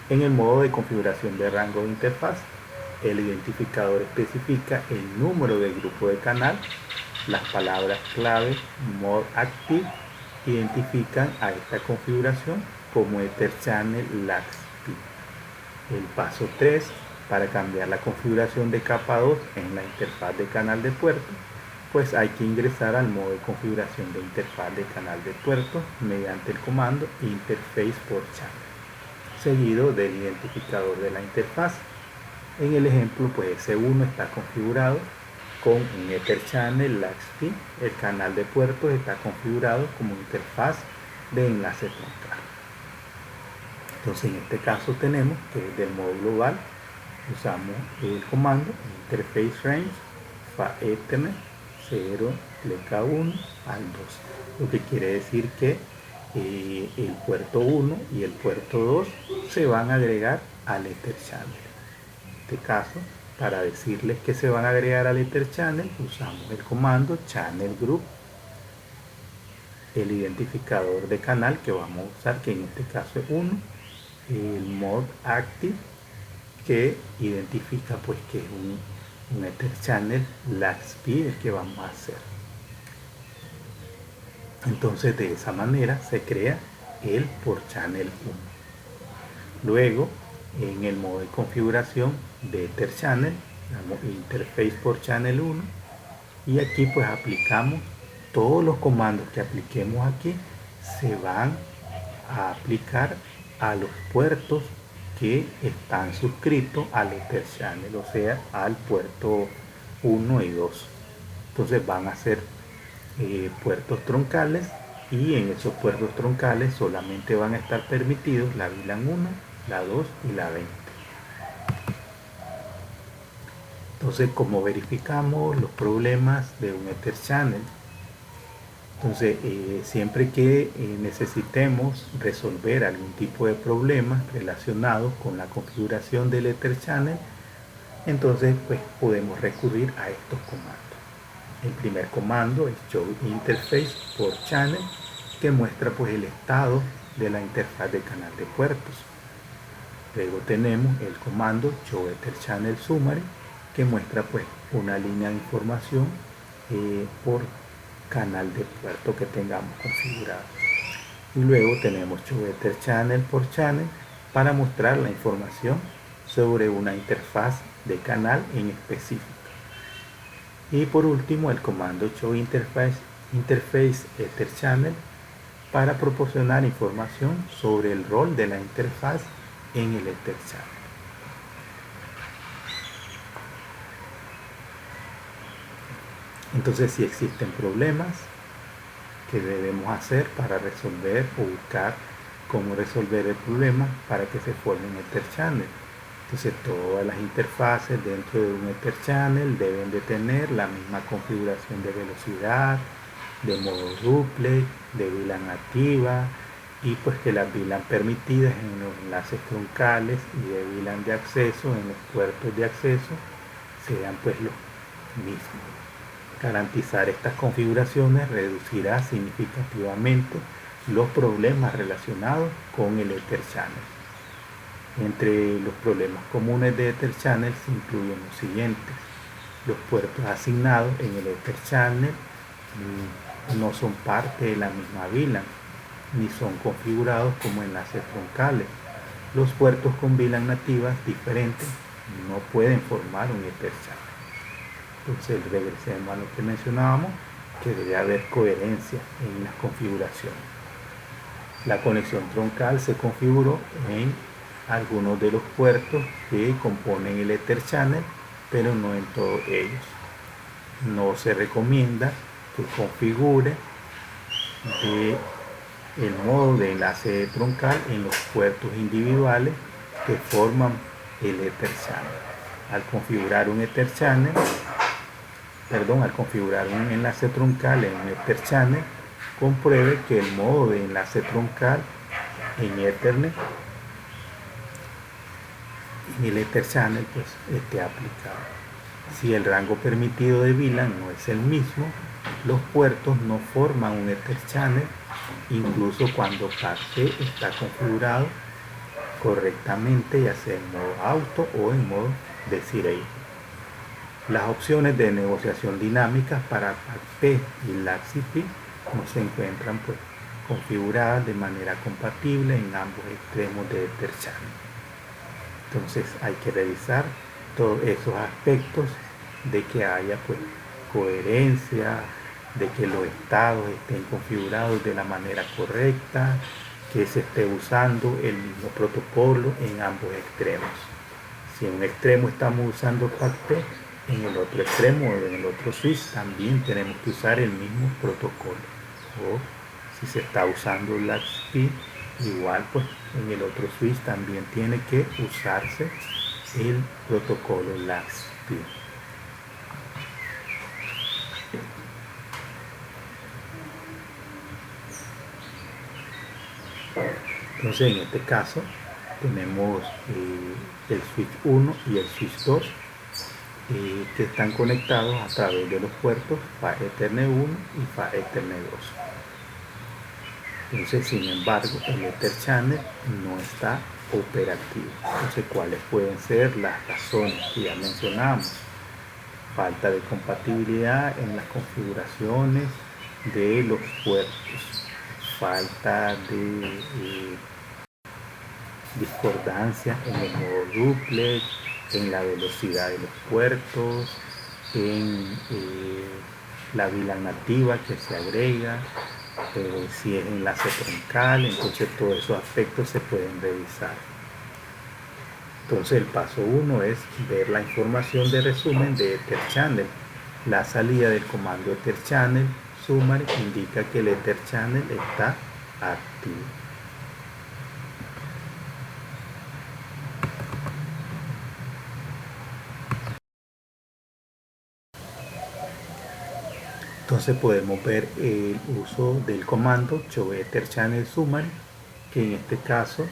En el modo de configuración de rango de interfaz, el identificador especifica el número del grupo de canal. Las palabras clave mod active identifican a esta configuración como Ether Channel LAXP. El paso 3, para cambiar la configuración de capa 2 en la interfaz de canal de puerto, pues hay que ingresar al modo de configuración de interfaz de canal de puerto mediante el comando interface por channel, seguido del identificador de la interfaz. En el ejemplo, pues S1 está configurado con un Ether Channel LAXP, el canal de puertos está configurado como interfaz de enlace troncal. Entonces en este caso tenemos que del modo global usamos el comando interface range fa ethernet 0 LK1 al 2, lo que quiere decir que el puerto 1 y el puerto 2 se van a agregar al Ether Channel. En este caso, para decirles que se van a agregar al Ether Channel, usamos el comando channel group, el identificador de canal que vamos a usar, que en este caso es 1, el mode active, que identifica pues que es un Ether Channel lag speed el que vamos a hacer. Entonces de esa manera se crea el por channel 1. Luego en el modo de configuración de Ether Channel, damos interface por channel 1 y aquí pues aplicamos todos los comandos que apliquemos aquí, se van a aplicar a los puertos que están suscritos al Ether Channel, o sea, al puerto 1 y 2. Entonces van a ser puertos troncales, y en esos puertos troncales solamente van a estar permitidos la VLAN 1, la 2 y la 20. Entonces, como verificamos los problemas de un Ether Channel, entonces siempre que necesitemos resolver algún tipo de problema relacionado con la configuración del Ether Channel, entonces pues podemos recurrir a estos comandos. El primer comando es show interface por channel, que muestra pues el estado de la interfaz de canal de puertos. Luego tenemos el comando show ether channel summary, que muestra pues una línea de información por canal de puerto que tengamos configurado. Y luego tenemos show ether channel por channel para mostrar la información sobre una interfaz de canal en específico. Y por último el comando show interface ether channel para proporcionar información sobre el rol de la interfaz en el Ether Channel. Entonces, si existen problemas que debemos hacer para resolver o buscar cómo resolver el problema para que se forme un Ether Channel. Entonces, todas las interfaces dentro de un Ether Channel deben de tener la misma configuración de velocidad, de modo duplex, de VLAN activa, y pues que las VLAN permitidas en los enlaces troncales y de VLAN de acceso en los puertos de acceso sean pues los mismos. Garantizar estas configuraciones reducirá significativamente los problemas relacionados con el Ether Channel. Entre los problemas comunes de Ether Channel se incluyen los siguientes: los puertos asignados en el Ether Channel no son parte de la misma VLAN, ni son configurados como enlaces troncales. Los puertos con VLAN nativas diferentes no pueden formar un Ether Channel. Entonces regresemos a lo que mencionábamos, que debe haber coherencia en las configuraciones. La conexión troncal se configuró en algunos de los puertos que componen el Ether Channel, pero no en todos ellos. No se recomienda que configure el modo de enlace troncal en los puertos individuales que forman el Ether Channel. Al configurar un enlace troncal en un Ether Channel, compruebe que el modo de enlace troncal en Ethernet en el Ether Channel pues esté aplicado. Si el rango permitido de VLAN no es el mismo, los puertos no forman un Ether Channel, incluso cuando parte está configurado correctamente, ya sea en modo auto o en modo desiree. Las opciones de negociación dinámica para PAC-P y LACCP no se encuentran pues configuradas de manera compatible en ambos extremos de Ether Channel. Entonces hay que revisar todos esos aspectos de que haya pues coherencia, de que los estados estén configurados de la manera correcta, que se esté usando el mismo protocolo en ambos extremos. Si en un extremo estamos usando PAC-P, en el otro extremo o en el otro switch también tenemos que usar el mismo protocolo. O si se está usando LACCP, igual pues en el otro switch también tiene que usarse el protocolo LACCP. Entonces en este caso tenemos el switch 1 y el switch 2 que están conectados a través de los puertos PHY Ethernet 1 y PHY Ethernet 2. Entonces, sin embargo, el Ether Channel no está operativo. Entonces, ¿cuáles pueden ser las razones que ya mencionamos? Falta de compatibilidad en las configuraciones de los puertos, falta de discordancia en el modo duplex, en la velocidad de los puertos, en la VLAN nativa que se agrega, si es enlace troncal. Entonces todos esos aspectos se pueden revisar. Entonces el paso 1 es ver la información de resumen de Ether Channel. La salida del comando Ether Channel Summary indica que el Ether Channel está activo. Entonces podemos ver el uso del comando Show Ether Channel Summary, que en este caso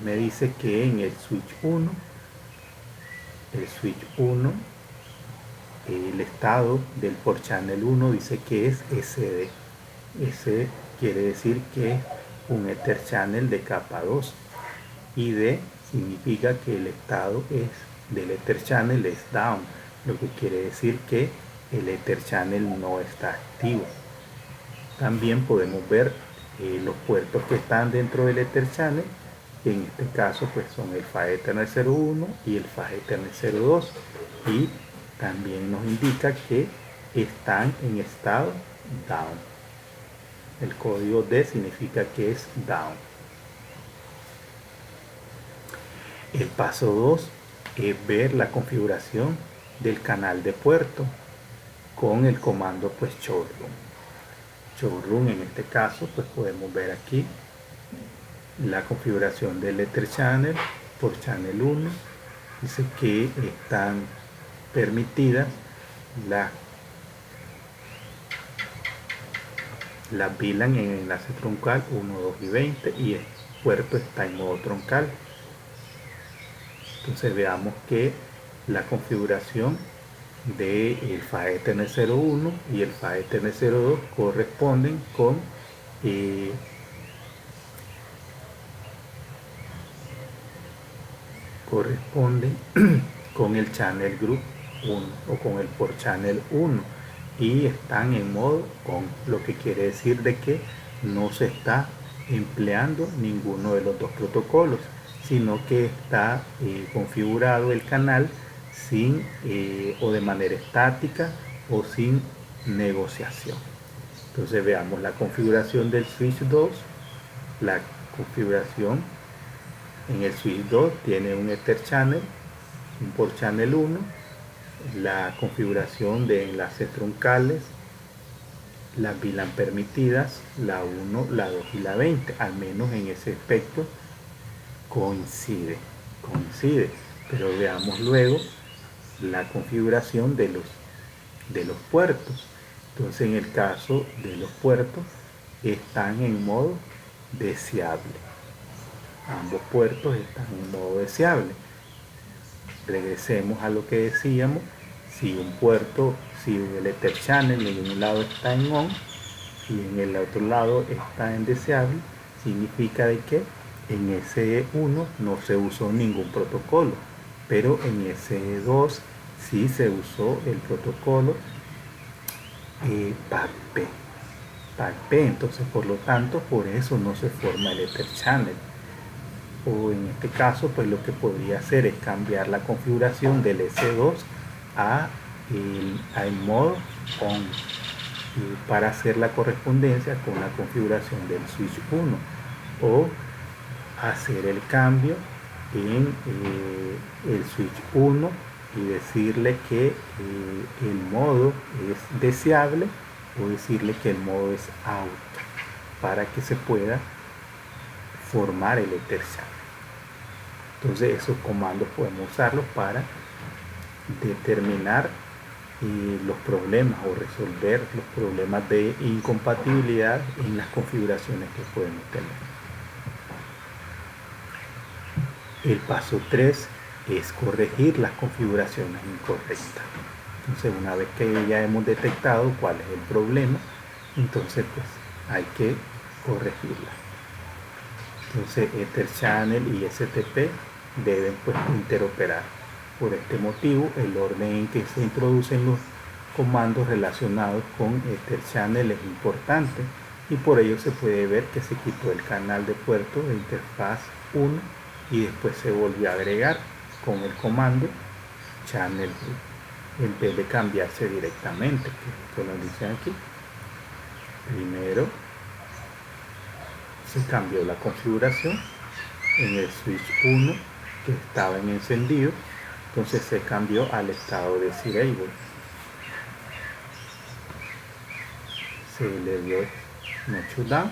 me dice que en el switch 1, el estado del port channel 1 dice que es SD. Ese quiere decir que es un Ether Channel de capa 2. Y D significa que el estado del Ether Channel es down, lo que quiere decir que el Ether Channel no está activo. También podemos ver los puertos que están dentro del Ether Channel, que en este caso pues son el Fast Ethernet 01 y el Fast Ethernet 02, y también nos indica que están en estado down. El código D significa que es down. El paso 2 es ver la configuración del canal de puerto con el comando pues showroom. En este caso pues podemos ver aquí la configuración del Ether Channel por Channel 1. Dice que están permitidas las VLAN en enlace troncal 1, 2 y 20, y el puerto está en modo troncal. Entonces veamos que la configuración del Fast Ethernet 01 y el Fast Ethernet 02 corresponden con el Channel Group 1 o con el port Channel 1, y están en modo on, lo que quiere decir de que no se está empleando ninguno de los dos protocolos, sino que está configurado el canal sin o de manera estática o sin negociación. Entonces veamos la configuración del switch 2. La configuración en el switch 2 tiene un Ether Channel, un port Channel 1, la configuración de enlaces troncales, las VLAN permitidas, la 1, la 2 y la 20, al menos en ese aspecto coincide, pero veamos luego la configuración de los puertos. Entonces en el caso de los puertos están en modo deseable, ambos puertos están en modo deseable. Regresemos a lo que decíamos: si el Ether Channel en un lado está en on y en el otro lado está en deseable, significa de que en SE1 no se usó ningún protocolo, pero en SE2 sí se usó el protocolo PAC-P. Entonces, por lo tanto, por eso no se forma el Ether Channel. O en este caso, pues lo que podría hacer es cambiar la configuración del S2 al modo on, para hacer la correspondencia con la configuración del switch 1, o hacer el cambio en el switch 1 y decirle que el modo es deseable, o decirle que el modo es out, para que se pueda formar el Ether Channel. Entonces esos comandos podemos usarlos para determinar los problemas o resolver los problemas de incompatibilidad en las configuraciones que podemos tener. El paso 3 es corregir las configuraciones incorrectas. Entonces, una vez que ya hemos detectado cuál es el problema, entonces pues hay que corregirla. Entonces Ether Channel y STP deben pues interoperar. Por este motivo, el orden en que se introducen los comandos relacionados con Ether Channel es importante, y por ello se puede ver que se quitó el canal de puerto de interfaz 1 y después se volvió a agregar con el comando Channel en vez de cambiarse directamente, que nos dicen aquí. Primero se cambió la configuración en el switch 1 que estaba en encendido, entonces se cambió al estado de disable. Se le dio no shutdown.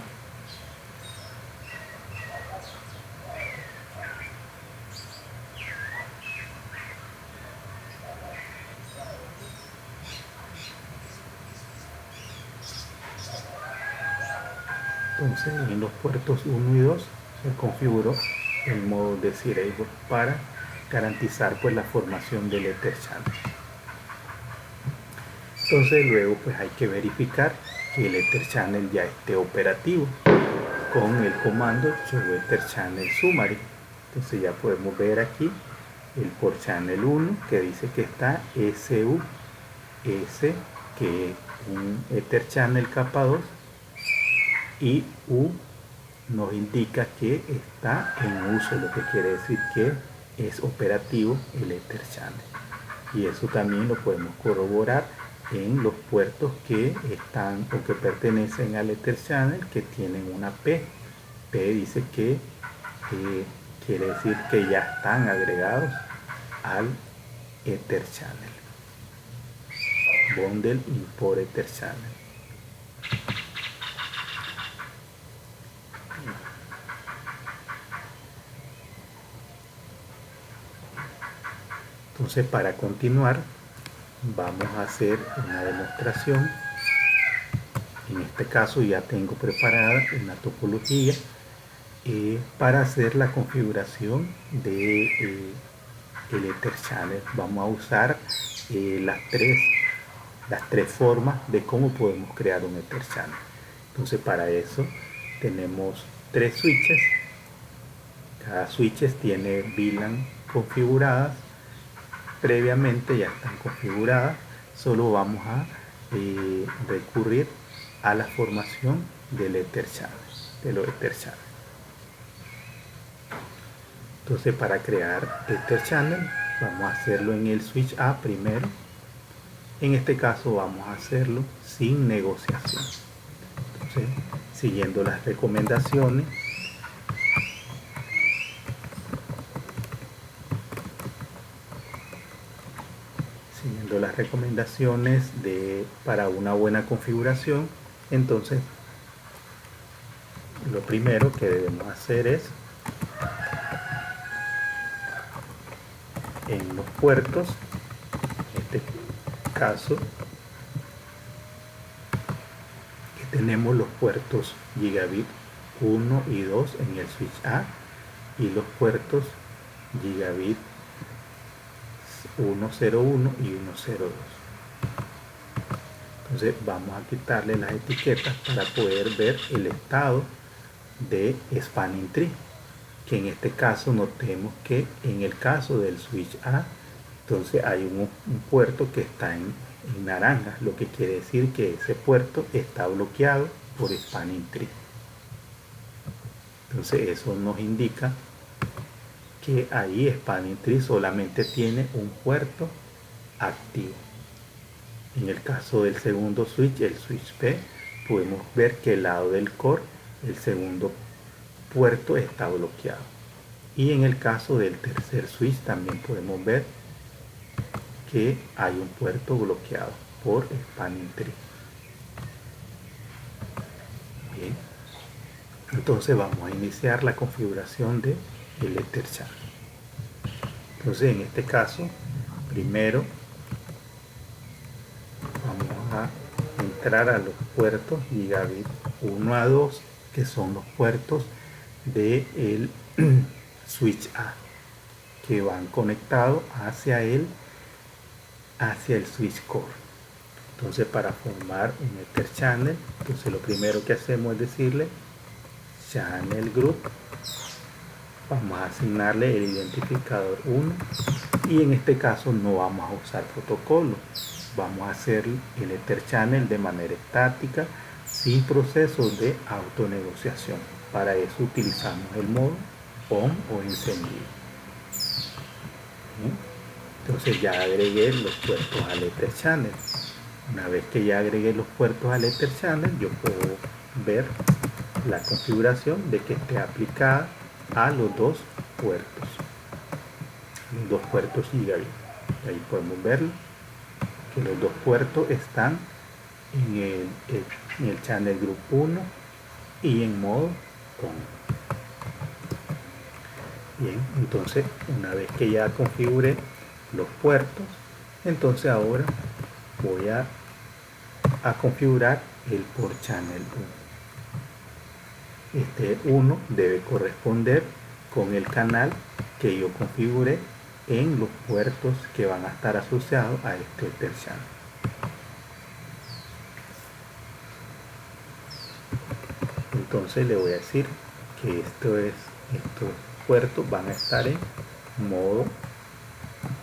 Entonces en los puertos 1 y 2 se configuró el modo de disable para garantizar pues la formación del Ether Channel. Entonces luego pues hay que verificar que el Ether Channel ya esté operativo con el comando show Ether Channel summary. Entonces ya podemos ver aquí el por channel 1 que dice que está SUS, que es un Ether Channel capa 2, y U nos indica que está en uso, lo que quiere decir que es operativo el Ether Channel. Y eso también lo podemos corroborar en los puertos que están o que pertenecen al Ether Channel, que tienen una P. P dice que quiere decir que ya están agregados al Ether Channel. Bundle import Ether Channel. Entonces, para continuar, vamos a hacer una demostración. En este caso ya tengo preparada una topología para hacer la configuración de el Ether Channel. Vamos a usar las tres formas de cómo podemos crear un Ether Channel. Entonces, para eso tenemos 3 switches. Cada switch tiene VLAN configuradas. Previamente ya están configuradas. Solo vamos a recurrir a la formación del Ether Channel, de los Ether Channel. Entonces, para crear Ether Channel vamos a hacerlo en el switch A primero. En este caso vamos a hacerlo sin negociación. Entonces, siguiendo las recomendaciones, para una buena configuración, entonces lo primero que debemos hacer es, en los puertos, en este caso que tenemos los puertos gigabit 1 y 2 en el switch A y los puertos gigabit 101 y 102. Entonces vamos a quitarle las etiquetas para poder ver el estado de Spanning Tree, que en este caso notemos que en el caso del switch A, entonces hay un puerto que está en naranja, lo que quiere decir que ese puerto está bloqueado por Spanning Tree. Entonces eso nos indica que ahí Spanning Tree solamente tiene un puerto activo. En el caso del segundo switch, el switch P, podemos ver que el lado del core, el segundo puerto está bloqueado. Y en el caso del tercer switch también podemos ver que hay un puerto bloqueado por Spanning Tree. Bien. Entonces vamos a iniciar la configuración de el Ether Channel. Entonces en este caso, primero vamos a entrar a los puertos gigabit 1 a 2, que son los puertos del switch A, que van conectados hacia el switch core. Entonces, para formar un Ether Channel, entonces lo primero que hacemos es decirle channel group, vamos a asignarle el identificador 1 y en este caso no vamos a usar protocolo, vamos a hacer el Ether Channel de manera estática sin procesos de autonegociación. Para eso utilizamos el modo on o encendido. Entonces ya agregué los puertos al Ether Channel. Una vez que ya agregué los puertos al Ether Channel, yo puedo ver la configuración de que esté aplicada a los dos puertos. Los dos puertos gigabit. Ahí podemos ver que los dos puertos están en el Channel Group 1 y en modo on. Bien, entonces una vez que ya configuré los puertos, entonces ahora voy a configurar el port channel 1. Este 1 debe corresponder con el canal que yo configuré en los puertos que van a estar asociados a este Ether Channel. Entonces le voy a decir que estos puertos van a estar en modo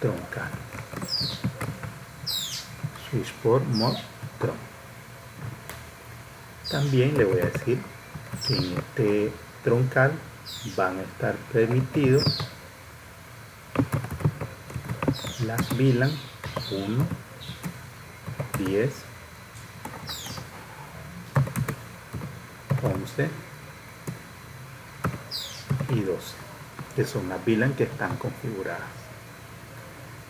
troncal. Switchport Mode Tron. También le voy a decir que en este troncal van a estar permitidos las VLAN 1, 10, 11 y 12, que son las VLAN que están configuradas.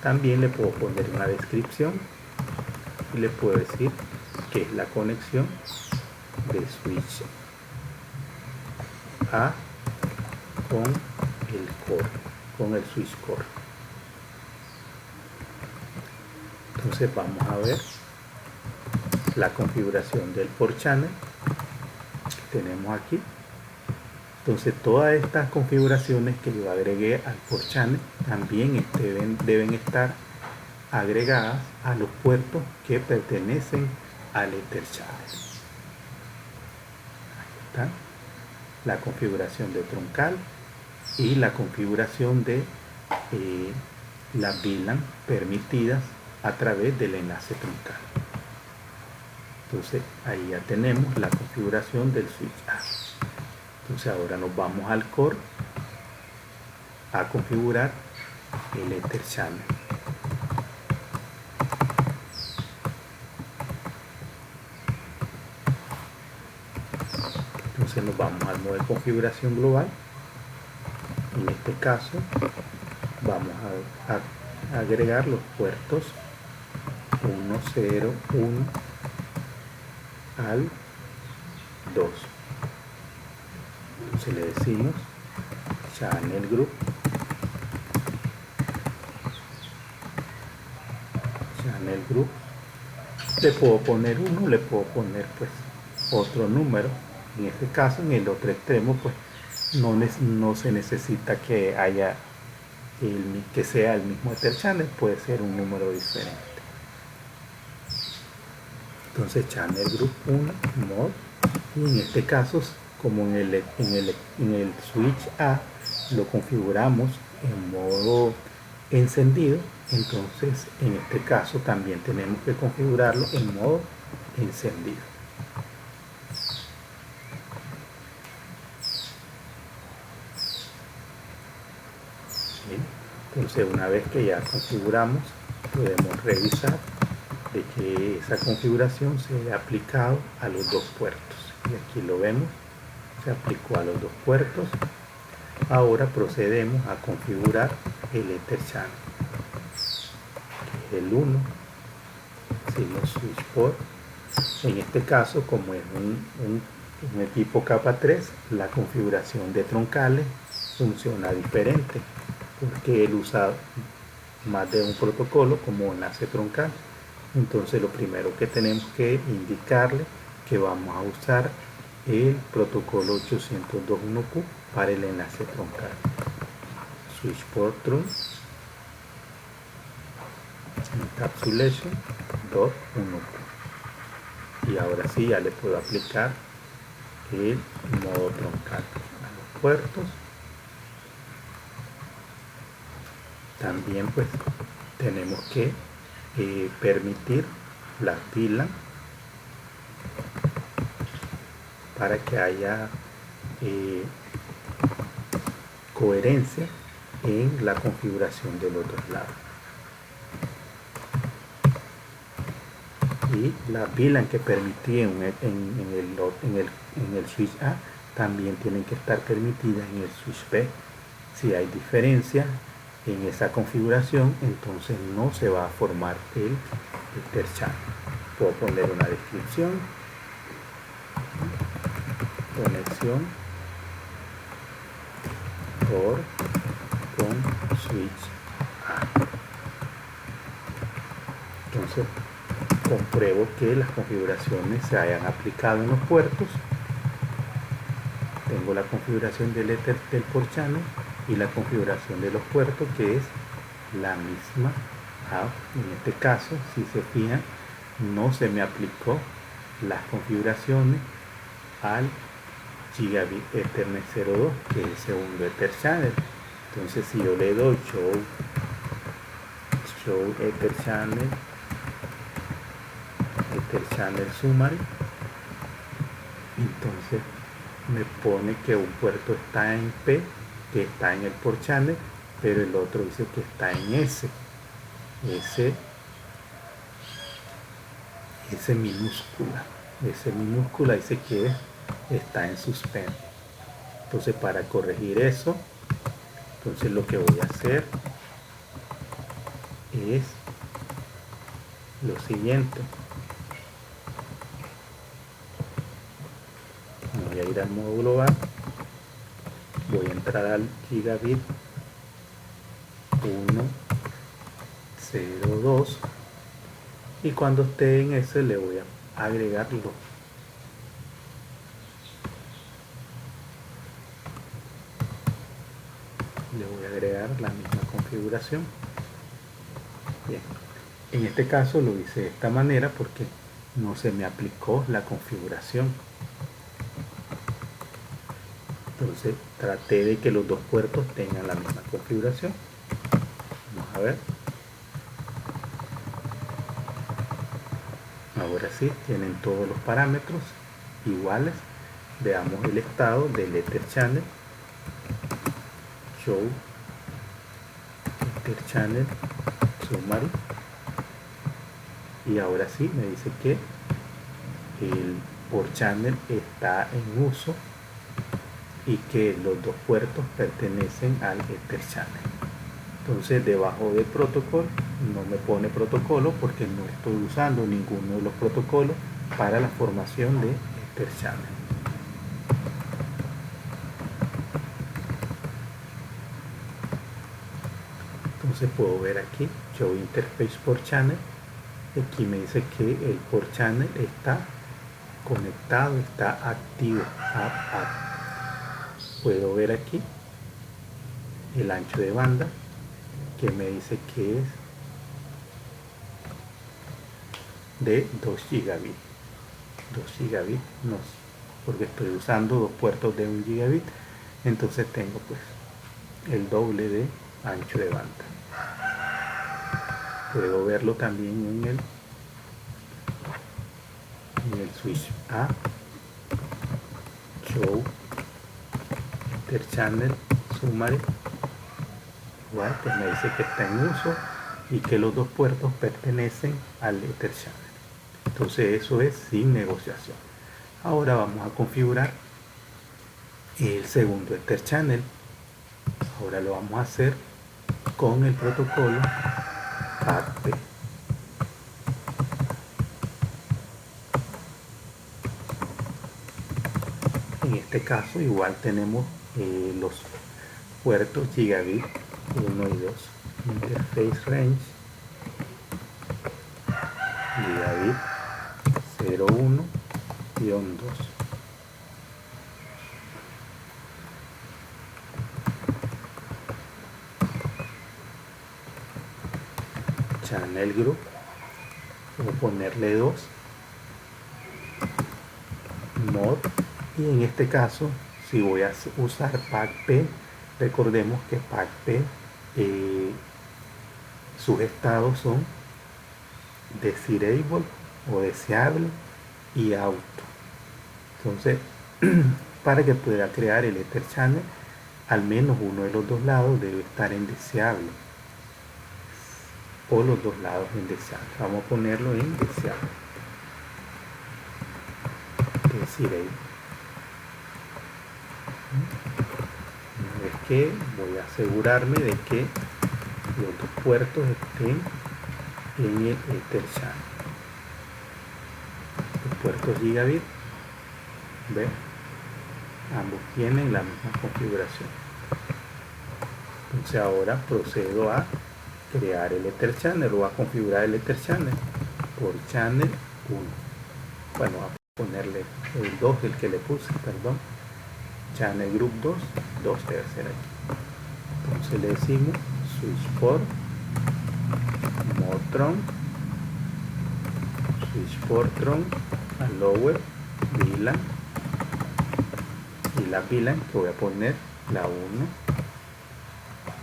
También le puedo poner una descripción y le puedo decir que es la conexión de switch A con el core, con el switch core. Entonces vamos a ver la configuración del port channel que tenemos aquí. Entonces todas estas configuraciones que yo agregué al port channel también deben estar agregadas a los puertos que pertenecen al Ether Channel. Ahí está la configuración de troncal y la configuración de las VLAN permitidas a través del enlace troncal. Entonces ahí ya tenemos la configuración del switch A. Entonces ahora nos vamos al core a configurar el Ether Channel. Entonces nos vamos al modo de configuración global. En este caso vamos a agregar los puertos 1, 0, 1 al 2. Entonces le decimos Channel Group, Channel Group. Le puedo poner 1, le puedo poner pues otro número. En este caso, en el otro extremo, pues no se necesita que haya que sea el mismo Ether Channel, puede ser un número diferente. Entonces Channel Group 1 Mod, y en este caso, como en el switch A lo configuramos en modo encendido, entonces en este caso también tenemos que configurarlo en modo encendido. Entonces una vez que ya configuramos, podemos revisar de que esa configuración se haya aplicado a los dos puertos. Y aquí lo vemos, se aplicó a los dos puertos. Ahora procedemos a configurar el Ether Channel, que es el 1. Decimos switch port. En este caso, como es un equipo capa 3, la configuración de troncales funciona diferente, porque él usa más de un protocolo como enlace troncal. Entonces lo primero que tenemos que indicarle que vamos a usar el protocolo 802.1q para el enlace troncal. Switch port trunk encapsulation 2.1q, y ahora sí ya le puedo aplicar el modo troncal a los puertos. También pues tenemos que permitir las VLAN para que haya coherencia en la configuración de los dos lados. Y la VLAN que permití en el switch A también tienen que estar permitidas en el switch B. Si hay diferencia en esa configuración, entonces no se va a formar el Ether channel. Puedo poner una descripción: conexión OR con switch A. Entonces compruebo que las configuraciones se hayan aplicado en los puertos. Tengo la configuración del Ether del port channel y la configuración de los puertos, que es la misma. En este caso, si se fijan, no se me aplicó las configuraciones al Gigabit Ethernet 02, que es el segundo Ether channel. Entonces, si yo le doy show Ether channel summary, entonces me pone que un puerto está en P, que está en el port channel, pero el otro dice que está en S. S minúscula dice que está en suspend. Entonces, para corregir eso, entonces lo que voy a hacer es lo siguiente: voy a ir al modo global, voy a entrar al Gigabit 1.0.2 y cuando esté en ese le voy a agregar la misma configuración. Bien, en este caso lo hice de esta manera porque no se me aplicó la configuración. Entonces traté de que los dos puertos tengan la misma configuración. Vamos a ver. Ahora sí, tienen todos los parámetros iguales. Veamos el estado del Ether channel. Show Ether channel summary. Y ahora sí me dice que el port channel está en uso y que los dos puertos pertenecen al Ether channel. Entonces, debajo del protocolo no me pone protocolo porque no estoy usando ninguno de los protocolos para la formación de Ether channel. Entonces puedo ver aquí Show Interface Port Channel. Aquí me dice que el port channel está conectado, está activo. Puedo ver aquí el ancho de banda, que me dice que es de 2 gigabit. 2 gigabit no, porque estoy usando dos puertos de 1 gigabit, entonces tengo pues el doble de ancho de banda. Puedo verlo también en el switch A, Show Ether channel summary. Igual pues me dice que está en uso y que los dos puertos pertenecen al Ether channel. Entonces eso es sin negociación. Ahora vamos a configurar el segundo Ether channel. Ahora lo vamos a hacer con el protocolo FAT-P. En este caso igual tenemos los puertos Gigabit 1 y 2, Interface Range Gigabit 01-2. Channel Group, voy a ponerle 2, Mod Y en este caso, si voy a usar PAC-P, recordemos que PAC-P, sus estados son desirable o deseable y auto. Entonces, para que pueda crear el Ether Channel, al menos uno de los dos lados debe estar en deseable, o los dos lados en deseable. Vamos a ponerlo en deseable. Desirable. Una vez que voy a asegurarme de que los dos puertos estén en el Ether Channel. Los puertos gigabit, ¿ve? Ambos tienen la misma configuración. Entonces ahora procedo a crear el Ether Channel o a configurar el Ether Channel por Channel 1. Bueno, a ponerle el 2, el que le puse, perdón. Channel Group 2, 2 debe ser aquí. Entonces le decimos switch port, Motron, switch port tron, a lower, VLAN, y la VLAN que voy a poner la 1,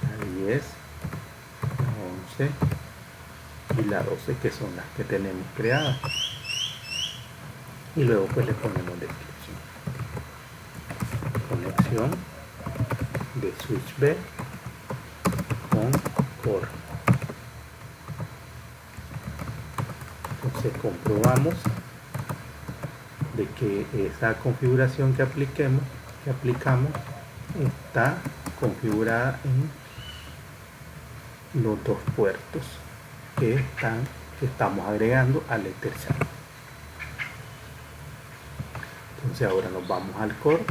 la 10, la 11 y la 12, que son las que tenemos creadas. Y luego pues le ponemos descripción. Conexión de switch B con core. Entonces comprobamos de que esa configuración que aplicamos está configurada en los dos puertos que estamos agregando al Ether Channel. Entonces ahora nos vamos al core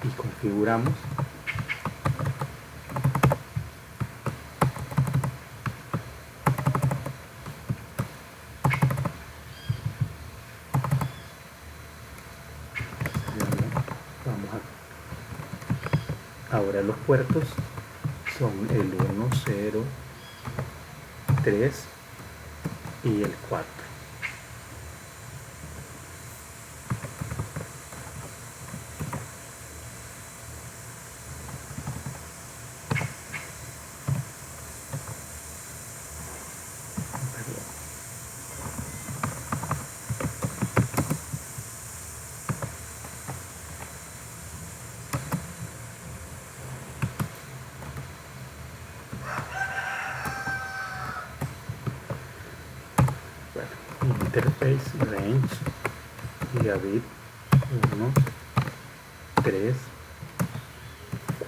y configuramos ahora los puertos son el 1, 0, 3 y el 4. Interface range gigabit 1, 3,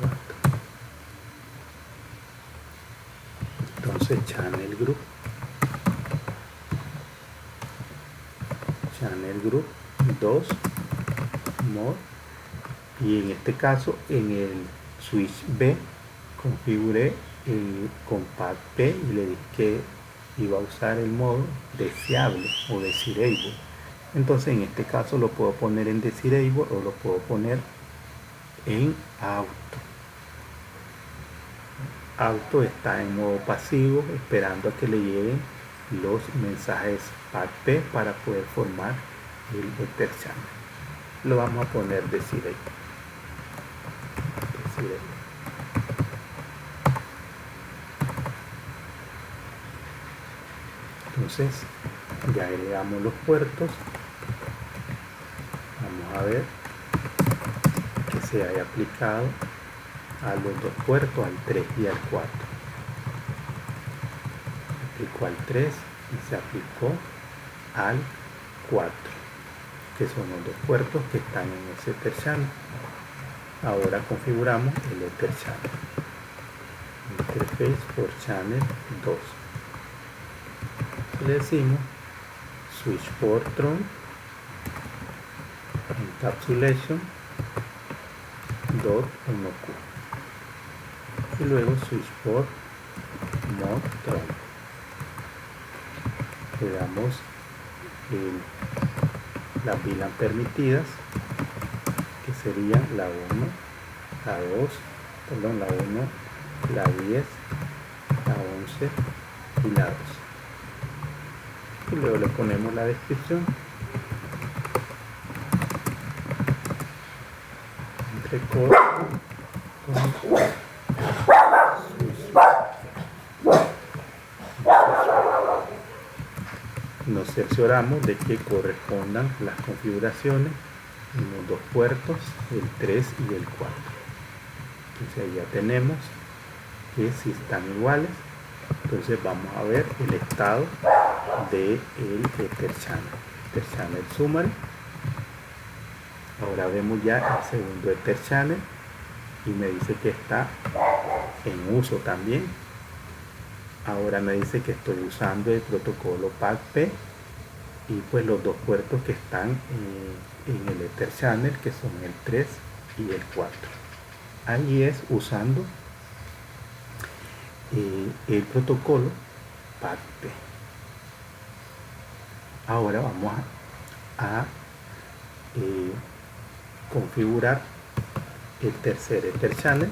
4. Entonces channel group 2 mod, y en este caso en el switch B configuré el compact P y le dije que iba a usar el modo deseable o desirable. Entonces en este caso lo puedo poner en desirable o lo puedo poner en auto. Auto está en modo pasivo esperando a que le lleguen los mensajes PAC-P para poder formar el Ether Channel. Lo vamos a poner desirable. Entonces ya agregamos los puertos. Vamos a ver que se haya aplicado a los dos puertos, al 3 y al 4. Se aplicó al 3 y se aplicó al 4, que son los dos puertos que están en ese Ether Channel. Ahora configuramos el Ether Channel. Interface por Channel 2. Le decimos switch port tron, encapsulation .1q, y luego switch port mod tron. Le damos las VLAN permitidas, que serían la 1, la 2, perdón, la 1, la 10, la 11 y la 12. Y luego le ponemos la descripción. se corta con nos cercioramos de que correspondan las configuraciones en los dos puertos, el 3 y el 4. Entonces ahí ya tenemos que si están iguales, entonces vamos a ver el estado del Ether Channel Summary. Ahora vemos ya el segundo Ether Channel y me dice que está en uso también. Ahora me dice que estoy usando el protocolo PAD-P y pues los dos puertos que están en el Ether Channel, que son el 3 y el 4. Ahí es usando el protocolo PAD-P. Ahora vamos a configurar el tercer Ether Channel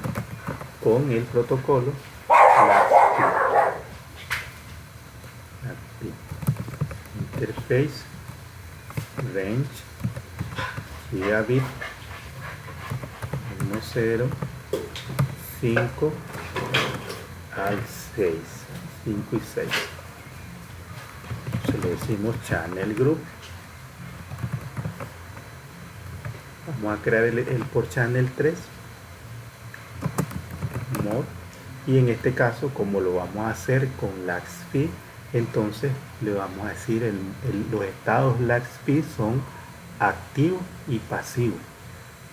con el protocolo LACP. Interface Range Gigabit 1.0 5 al 6, 5 y 6. Se le decimos Channel Group. Vamos a crear el por Channel 3 mod, y en este caso, como lo vamos a hacer con LACP, entonces le vamos a decir los estados LACP son activo y pasivo.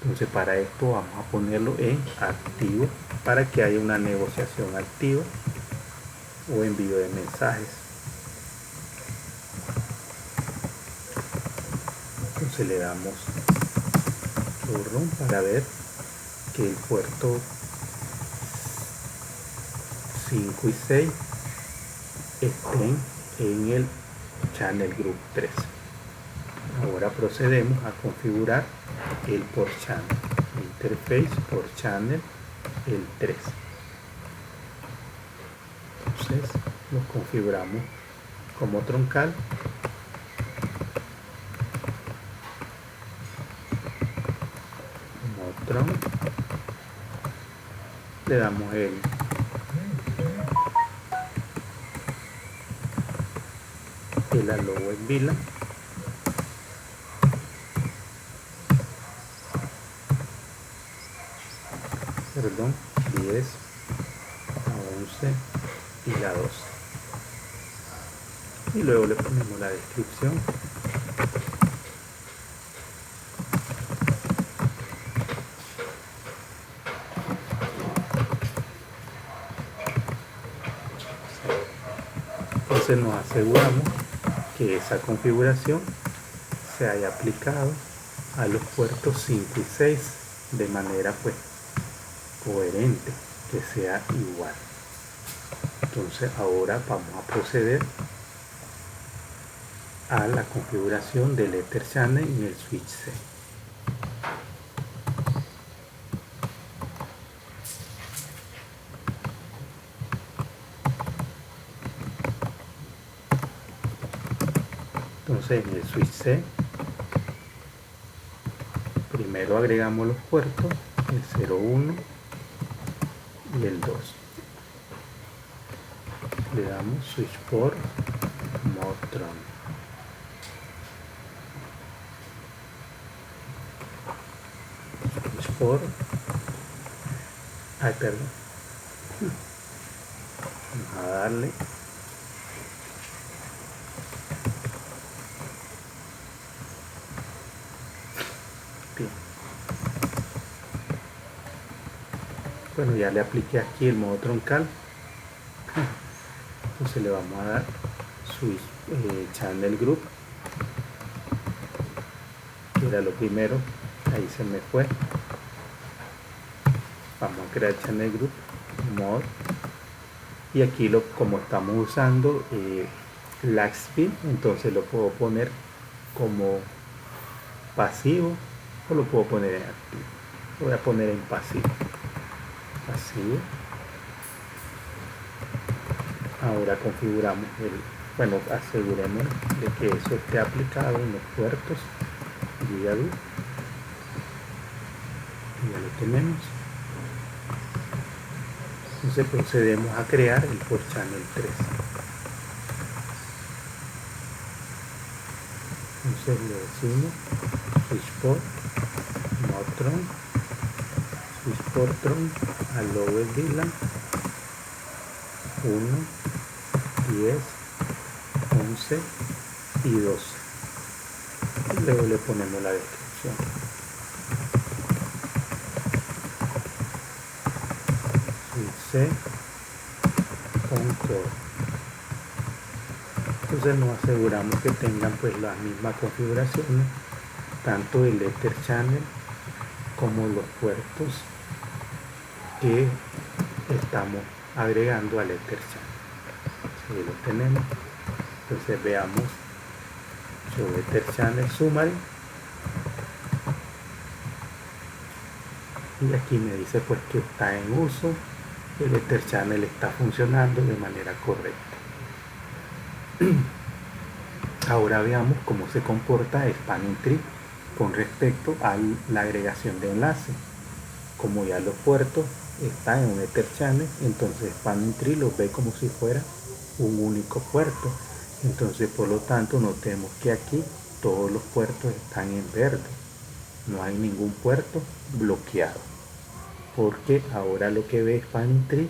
Entonces para esto vamos a ponerlo en activo para que haya una negociación activa o envío de mensajes. Entonces le damos run para ver que el puerto 5 y 6 estén en el Channel Group 3. Ahora procedemos a configurar el por channel, interface por channel, el 3. Entonces lo configuramos como troncal. Como tron. Le damos el logo en VLAN. Perdón, 10 a 11 y la 12. Y luego le ponemos la descripción. Entonces nos aseguramos que esa configuración se haya aplicado a los puertos 5 y 6 de manera pues coherente, que sea igual. Entonces ahora vamos a proceder a la configuración del Ether Channel en el switch C. Entonces en el switch C primero agregamos los puertos, el 01 y el 2. Le damos switch port modtron. Switch port, perdón, vamos a darle bien. Bueno, ya le apliqué aquí el modo troncal. Entonces le vamos a dar switch channel group, que era lo primero, ahí se me fue. Vamos a crear channel group mod, y aquí como estamos usando LACP, entonces lo puedo poner como pasivo o lo puedo poner en activo. Lo voy a poner en pasivo. Ahora configuramos aseguremos de que eso esté aplicado en los puertos gigabit. Y ya le tenemos. Entonces procedemos a crear el port channel 3. Entonces le decimos switch port Motron, switch portron a lower VLAN 1, 10, 11 y 12. Y luego le ponemos la descripción. Switch C on core. Entonces nos aseguramos que tengan pues las mismas configuraciones, tanto el Ether Channel como los puertos que estamos agregando al Ether Channel. Si lo tenemos, entonces veamos Show Ether Channel Summary, y aquí me dice pues que está en uso, el Ether Channel está funcionando de manera correcta. Ahora veamos cómo se comporta Spanning Tree con respecto a la agregación de enlace. Como ya los puertos están en un Ether Channel, entonces Spanning Tree los ve como si fuera un único puerto. Entonces, por lo tanto, notemos que aquí todos los puertos están en verde. No hay ningún puerto bloqueado, porque ahora lo que ve Spanning Tree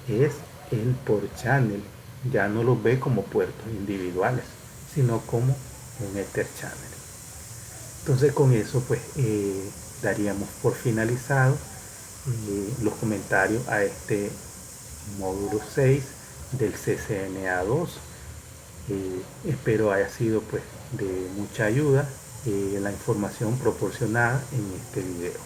es el port channel. Ya no los ve como puertos individuales, sino como un Ether Channel. Entonces con eso pues daríamos por finalizado los comentarios a este módulo 6 del CCNA2. Espero haya sido pues de mucha ayuda la información proporcionada en este video.